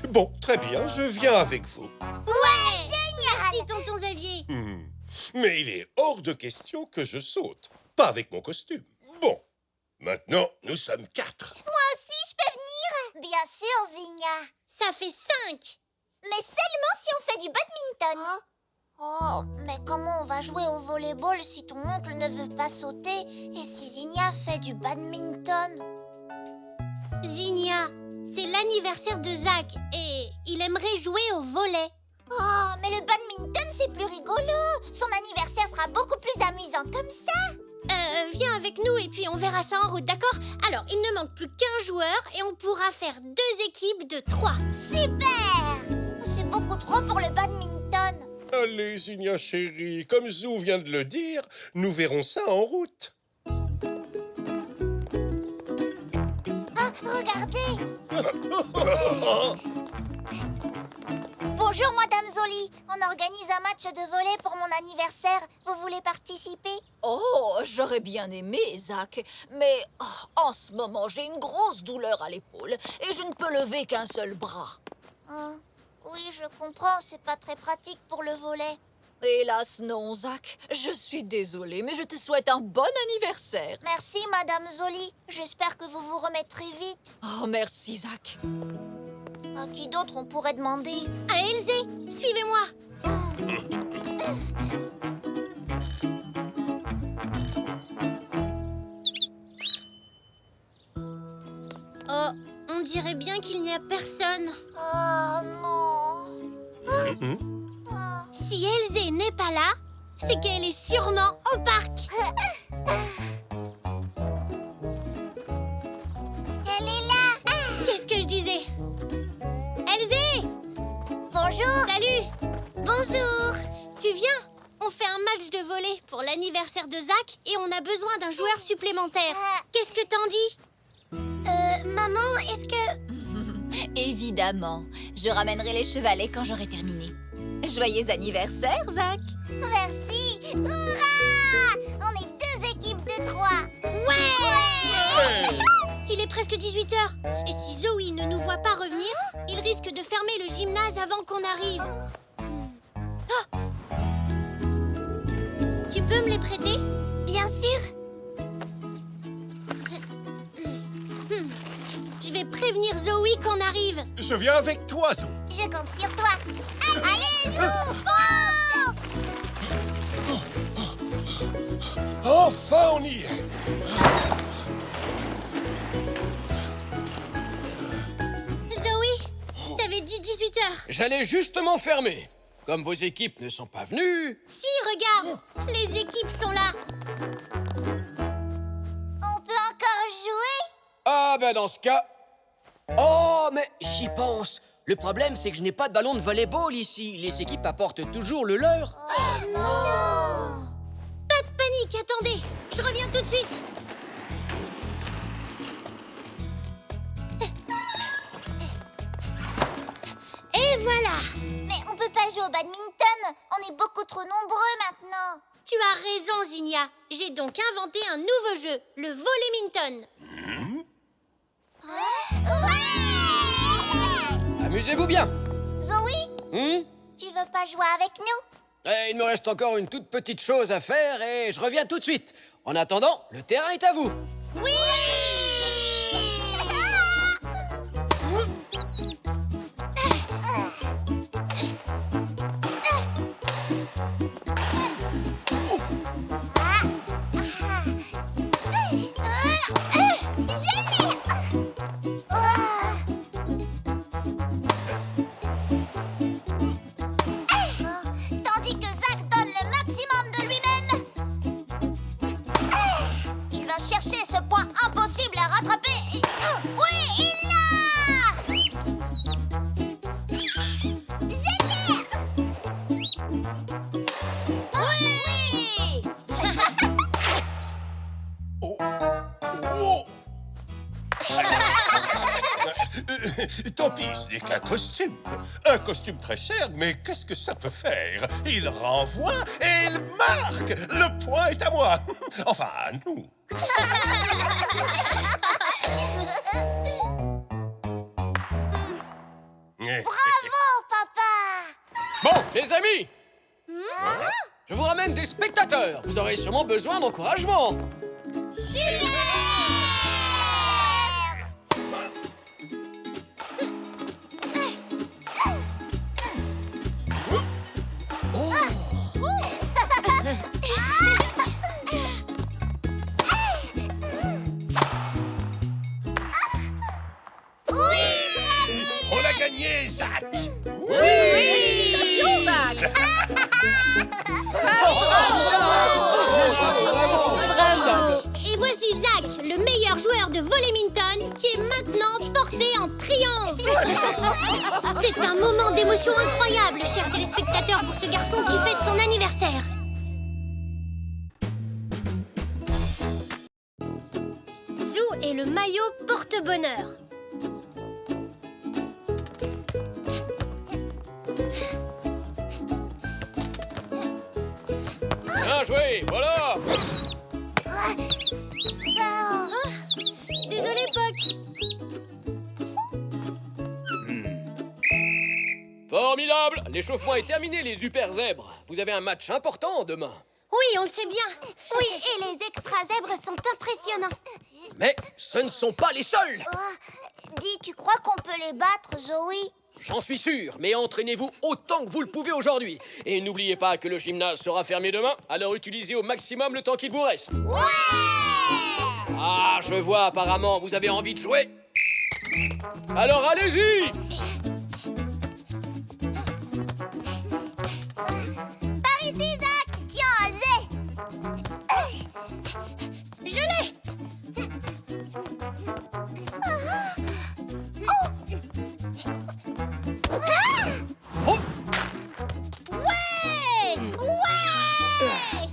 S9: Bon, très bien, je viens avec vous.
S2: Ouais, génial. Merci, tonton Xavier.
S9: Mais il est hors de question que je saute. Pas avec mon costume. Bon, maintenant, nous sommes 4.
S8: Moi aussi, je peux venir? Bien sûr, Zinnia.
S2: Ça fait 5.
S8: Mais seulement si on fait du badminton. Oh, mais comment on va jouer au volleyball si ton oncle ne veut pas sauter et si Zinnia fait du badminton?
S2: Zinnia, c'est l'anniversaire de Zach et il aimerait jouer au volley.
S8: Oh, mais le badminton, c'est plus rigolo. Son anniversaire sera beaucoup plus amusant comme ça.
S2: Viens avec nous et puis on verra ça en route, d'accord? Alors, il ne manque plus qu'un joueur et on pourra faire 2 équipes de 3.
S8: Super! C'est beaucoup trop pour le badminton.
S9: Allez, Zinnia chérie, comme Zou vient de le dire, nous verrons ça en route.
S8: Ah, regardez! Bonjour, Madame Zoli. On organise un match de volley pour mon anniversaire. Vous voulez participer?
S10: Oh, j'aurais bien aimé, Zach. Mais en ce moment, j'ai une grosse douleur à l'épaule et je ne peux lever qu'un seul bras.
S8: Oui, je comprends. C'est pas très pratique pour le volley.
S10: Hélas, non, Zach. Je suis désolée, mais je te souhaite un bon anniversaire.
S8: Merci, Madame Zoli. J'espère que vous vous remettrez vite.
S10: Oh, merci, Zach.
S8: À qui d'autre on pourrait demander?
S2: À Elzé, suivez-moi. Oh, on dirait bien qu'il n'y a personne.
S8: Oh non.
S2: Si Elzé n'est pas là, c'est qu'elle est sûrement au parc.
S8: Elle est là.
S2: Qu'est-ce que je disais? Elzé!
S8: Bonjour.
S2: Salut! Bonjour! Tu viens? On fait un match de volley pour l'anniversaire de Zach et on a besoin d'un joueur supplémentaire. Qu'est-ce que t'en dis?
S8: Maman, est-ce que...
S7: Évidemment. Je ramènerai les chevalets quand j'aurai terminé. Joyeux anniversaire, Zach!
S8: Merci. Hurrah! On est 2 équipes de 3.
S2: Ouais! Il est presque 18h. Et si Zoé ne nous voit pas revenir, il risque de fermer le gymnase avant qu'on arrive. Ah! Tu peux me les prêter?
S8: Bien sûr.
S2: Je vais prévenir Zoé qu'on arrive.
S9: Je viens avec toi, Zou.
S8: Je compte sur toi. Allez, Zou, fonce!
S9: Enfin, on y est.
S2: Zoé, t'avais dit 18h.
S6: J'allais justement fermer. Comme vos équipes ne sont pas venues...
S2: Si, regarde, les équipes sont là.
S8: On peut encore jouer?
S6: Ah ben dans ce cas... Oh, mais j'y pense. Le problème, c'est que je n'ai pas de ballon de volleyball ici. Les équipes apportent toujours le leur.
S8: Oh non!
S2: Pas de panique, attendez. Je reviens tout de suite. Et voilà.
S8: Mais on peut pas jouer au badminton. On est beaucoup trop nombreux maintenant.
S2: Tu as raison, Zinnia. J'ai donc inventé un nouveau jeu, le volleyminton.
S8: Ouais!
S6: Amusez-vous bien.
S8: Zoé, tu veux pas jouer avec nous?
S6: Il me reste encore une toute petite chose à faire et je reviens tout de suite. En attendant, le terrain est à vous.
S2: Oui!
S8: Tandis que Zach donne le maximum de lui-même. Il va chercher ce point impossible
S9: Tant pis, ce n'est qu'un costume. Un costume très cher, mais qu'est-ce que ça peut faire? Il renvoie et il marque. Le point est à moi. Enfin, à nous.
S8: Bravo, papa!
S6: Bon, les amis, je vous ramène des spectateurs. Vous aurez sûrement besoin d'encouragement.
S9: On a gagné, Zach.
S4: Félicitations, Zach.
S2: Bravo! Et voici Zach, le meilleur joueur de volley-minton, qui est maintenant porté en triomphe. C'est un moment d'émotion incroyable, chers téléspectateurs, pour ce garçon qui fête son anniversaire. Zou et le maillot porte-bonheur.
S6: Bien joué, voilà.
S2: Désolé, Puck.
S6: Formidable. L'échauffement est terminé, les super zèbres. Vous avez un match important demain.
S2: Oui, on le sait bien. Oui, et les extra zèbres sont impressionnants.
S6: Mais ce ne sont pas les seuls.
S8: Dis, tu crois qu'on peut les battre, Zoé?
S6: J'en suis sûr, mais entraînez-vous autant que vous le pouvez aujourd'hui. Et n'oubliez pas que le gymnase sera fermé demain, alors utilisez au maximum le temps qu'il vous reste.
S8: Ouais!
S6: Ah, je vois, apparemment, vous avez envie de jouer. Alors allez-y!
S8: Par ici, Zach! Tiens, Alzé!
S2: Je l'ai.
S6: Oh!
S2: Ouais! Ouais!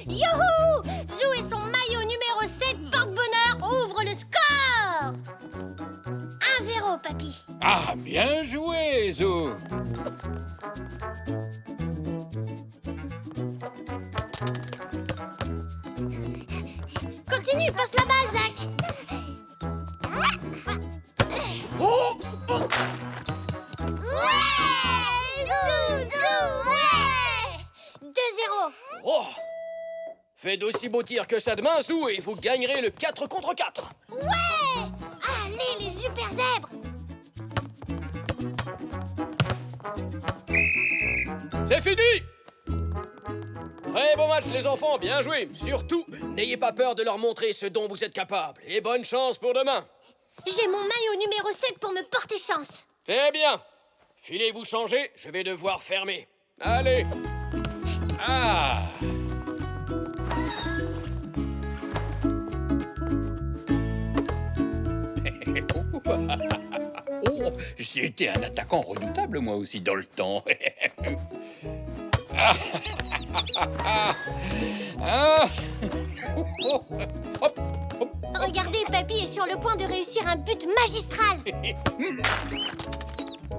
S2: Youhou! Zou et son maillot numéro 7 porte-bonheur ouvrent le score! 1-0, papy.
S3: Ah, bien joué, Zou.
S2: Continue, passe la balle, Zach.
S6: Oh!
S2: Ouais! Zou, ouais! 2-0.
S6: Oh! Faites d'aussi beaux tirs que ça demain, Zou, et vous gagnerez le 4 contre 4.
S2: Ouais! Allez, les super zèbres!
S6: C'est fini! Très bon match, les enfants, bien joué. Surtout, n'ayez pas peur de leur montrer ce dont vous êtes capables. Et bonne chance pour demain.
S2: J'ai mon maillot numéro 7 pour me porter chance.
S6: C'est bien. Filez vous changer, je vais devoir fermer. Allez.
S3: Ah! Oh, j'ai été un attaquant redoutable, moi aussi, dans le temps. Ah. Hop, hop.
S2: Regardez, papy est sur le point de réussir un but magistral.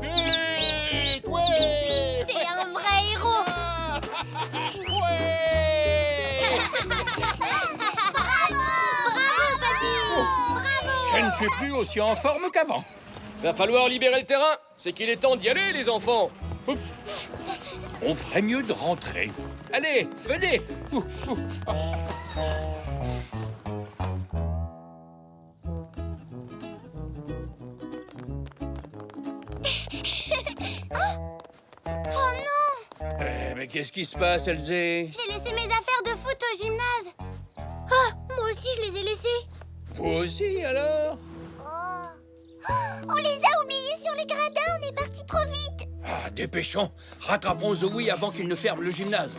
S6: Vite, ouais.
S2: C'est un vrai héros.
S6: Ouais.
S2: Bravo, papy. Bravo.
S3: Je ne suis plus aussi en forme qu'avant.
S6: Va falloir libérer le terrain. C'est qu'il est temps d'y aller, les enfants. Oups.
S3: On ferait mieux de rentrer. Allez, venez.
S2: Oh non.
S3: Mais qu'est-ce qui se passe, Elzé?
S2: J'ai laissé mes affaires de foot au gymnase. Ah, moi aussi, je les ai laissées.
S3: Vous aussi, alors?
S8: On les a oubliés sur les gradins, on est parti trop vite.
S3: Ah, dépêchons. Rattrapons Zoé avant qu'il ne ferme le gymnase.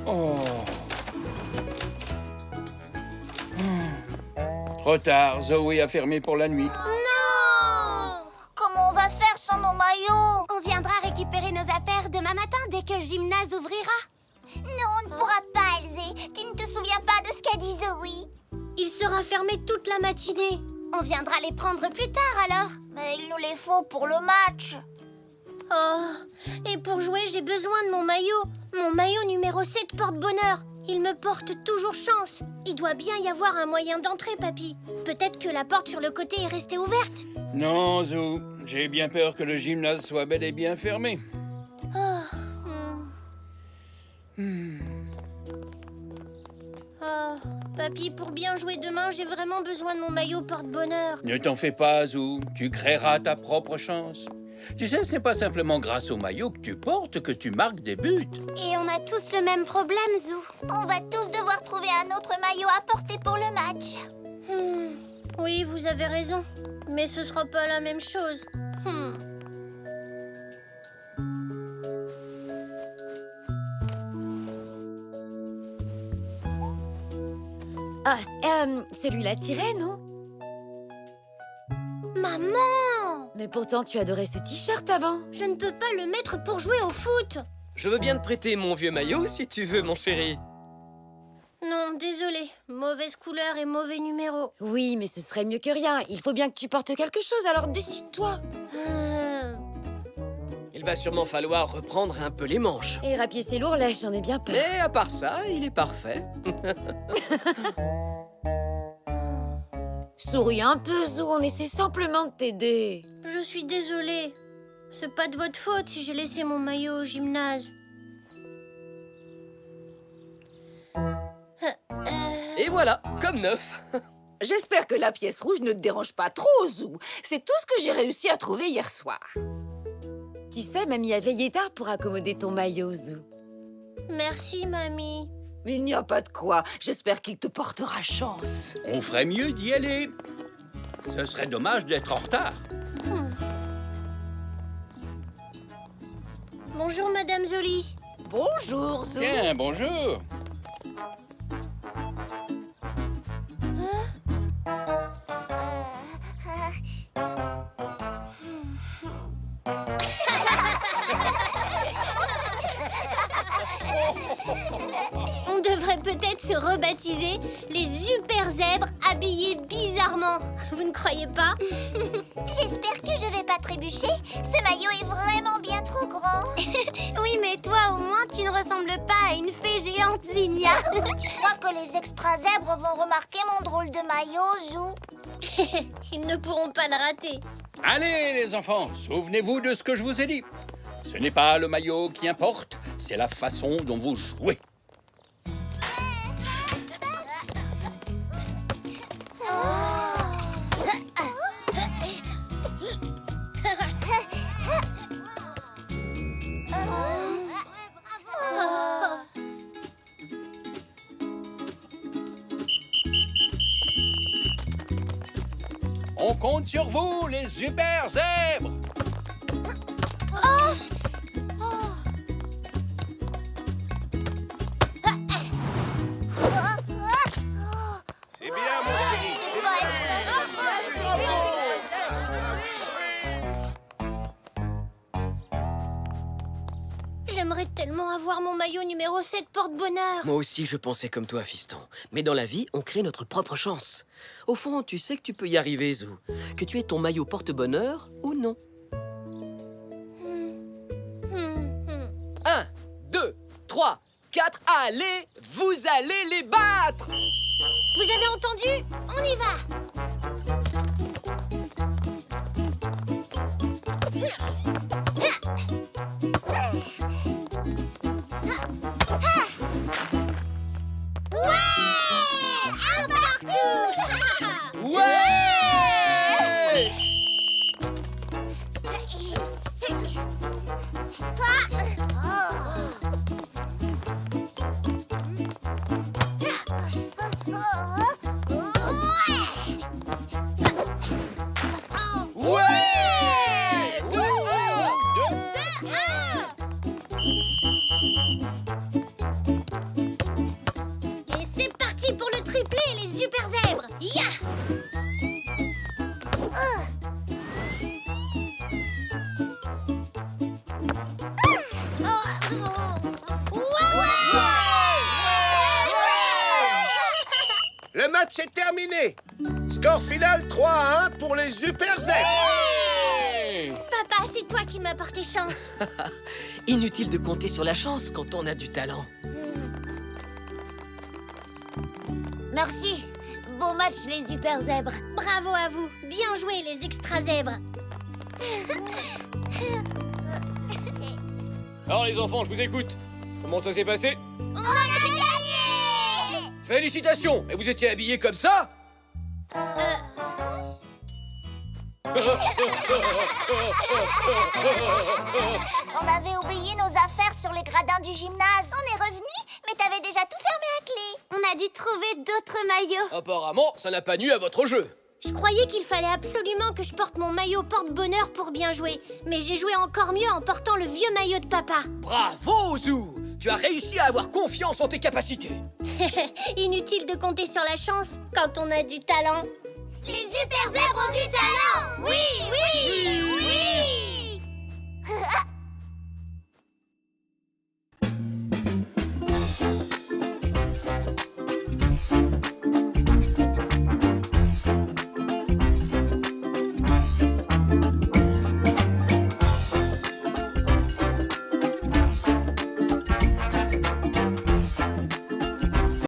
S3: Oh. Trop tard, Zoé a fermé pour la nuit.
S8: Non! Comment on va faire sans nos maillots?
S2: On viendra récupérer nos affaires demain matin dès que le gymnase ouvrira.
S8: Non, on ne pourra pas, Elzé. Tu ne souviens pas de ce qu'a dit Zoé.
S2: Il sera fermé toute la matinée.
S8: On viendra les prendre plus tard alors. Mais il nous les faut pour le match.
S2: Oh, et pour jouer, j'ai besoin de mon maillot. Mon maillot numéro 7 porte-bonheur. Il me porte toujours chance. Il doit bien y avoir un moyen d'entrer, papy. Peut-être que la porte sur le côté est restée ouverte.
S3: Non, Zou, j'ai bien peur que le gymnase soit bel et bien fermé.
S2: Oh, papy, pour bien jouer demain, j'ai vraiment besoin de mon maillot porte-bonheur.
S3: Ne t'en fais pas, Zou, tu créeras ta propre chance. Tu sais, ce n'est pas simplement grâce au maillot que tu portes que tu marques des buts.
S2: Et on a tous le même problème, Zou.
S8: On va tous devoir trouver un autre maillot à porter pour le match.
S2: Oui, vous avez raison. Mais ce sera pas la même chose.
S5: Ah, celui-là tirait, non?
S2: Maman!
S5: Mais pourtant, tu adorais ce t-shirt avant.
S2: Je ne peux pas le mettre pour jouer au foot.
S11: Je veux bien te prêter mon vieux maillot si tu veux, mon chéri.
S2: Non, désolé. Mauvaise couleur et mauvais numéro.
S5: Oui, mais ce serait mieux que rien. Il faut bien que tu portes quelque chose, alors décide-toi.
S11: Il va sûrement falloir reprendre un peu les manches.
S5: Et rapier ses lourlets, j'en ai bien peur.
S11: Mais à part ça, il est parfait.
S5: Souris un peu, Zou, on essaie simplement de t'aider.
S2: Je suis désolée. C'est pas de votre faute si j'ai laissé mon maillot au gymnase.
S11: Et voilà, comme neuf.
S5: J'espère que la pièce rouge ne te dérange pas trop, Zou. C'est tout ce que j'ai réussi à trouver hier soir. Tu sais, mamie a veillé tard pour accommoder ton maillot, Zou.
S2: Merci, mamie.
S5: Il n'y a pas de quoi. J'espère qu'il te portera chance.
S3: On ferait mieux d'y aller. Ce serait dommage d'être en retard.
S2: Bonjour, Madame Zoli.
S5: Bonjour, Zou.
S3: Tiens, bonjour.
S2: On devrait peut-être se rebaptiser les super zèbres habillés bizarrement. Vous ne croyez pas?
S8: J'espère que je vais pas trébucher. Ce maillot est vraiment bien trop grand.
S2: Oui, mais toi, au moins, tu ne ressembles pas à une fée géante, Zinnia.
S8: Tu crois que les extra zèbres vont remarquer mon drôle de maillot, Zou?
S2: Ils ne pourront pas le rater.
S3: Allez, les enfants, souvenez-vous de ce que je vous ai dit. Ce n'est pas le maillot qui importe, c'est la façon dont vous jouez. On compte sur vous, les super zèbres!
S9: C'est bien, mon chéri.
S8: C'est pas être
S2: J'aimerais tellement avoir mon maillot numéro 7 porte-bonheur.
S11: Moi aussi, je pensais comme toi, fiston. Mais dans la vie, on crée notre propre chance. Au fond, tu sais que tu peux y arriver, Zou. Que tu aies ton maillot porte-bonheur ou non. 1, 2, 3, 4, allez, vous allez les battre!
S2: Vous avez entendu? On y va. Un partout.
S11: Ouais! Ouais! Ouais!
S9: match est terminé. Score final 3-1 pour les Super Zèbres.
S2: Papa, c'est toi qui m'as porté chance.
S11: Inutile de compter sur la chance quand on a du talent.
S8: Merci. Bon match, les super zèbres.
S2: Bravo à vous. Bien joué, les extra zèbres.
S6: Alors les enfants, je vous écoute. Comment ça s'est passé?
S8: On a gagné!
S6: Félicitations! Et vous étiez habillés comme ça?
S8: On avait oublié nos affaires sur les gradins du gymnase. On est revenu, mais t'avais déjà tout fermé à clé.
S2: On a dû trouver d'autres maillots.
S6: Apparemment, ça n'a pas nu à votre jeu.
S2: Je croyais qu'il fallait absolument que je porte mon maillot porte-bonheur pour bien jouer. Mais j'ai joué encore mieux en portant le vieux maillot de papa.
S6: Bravo, Zou! Tu as réussi à avoir confiance en tes capacités.
S2: Inutile de compter sur la chance quand on a du talent.
S8: Les super zèbres ont du talent! Oui, oui!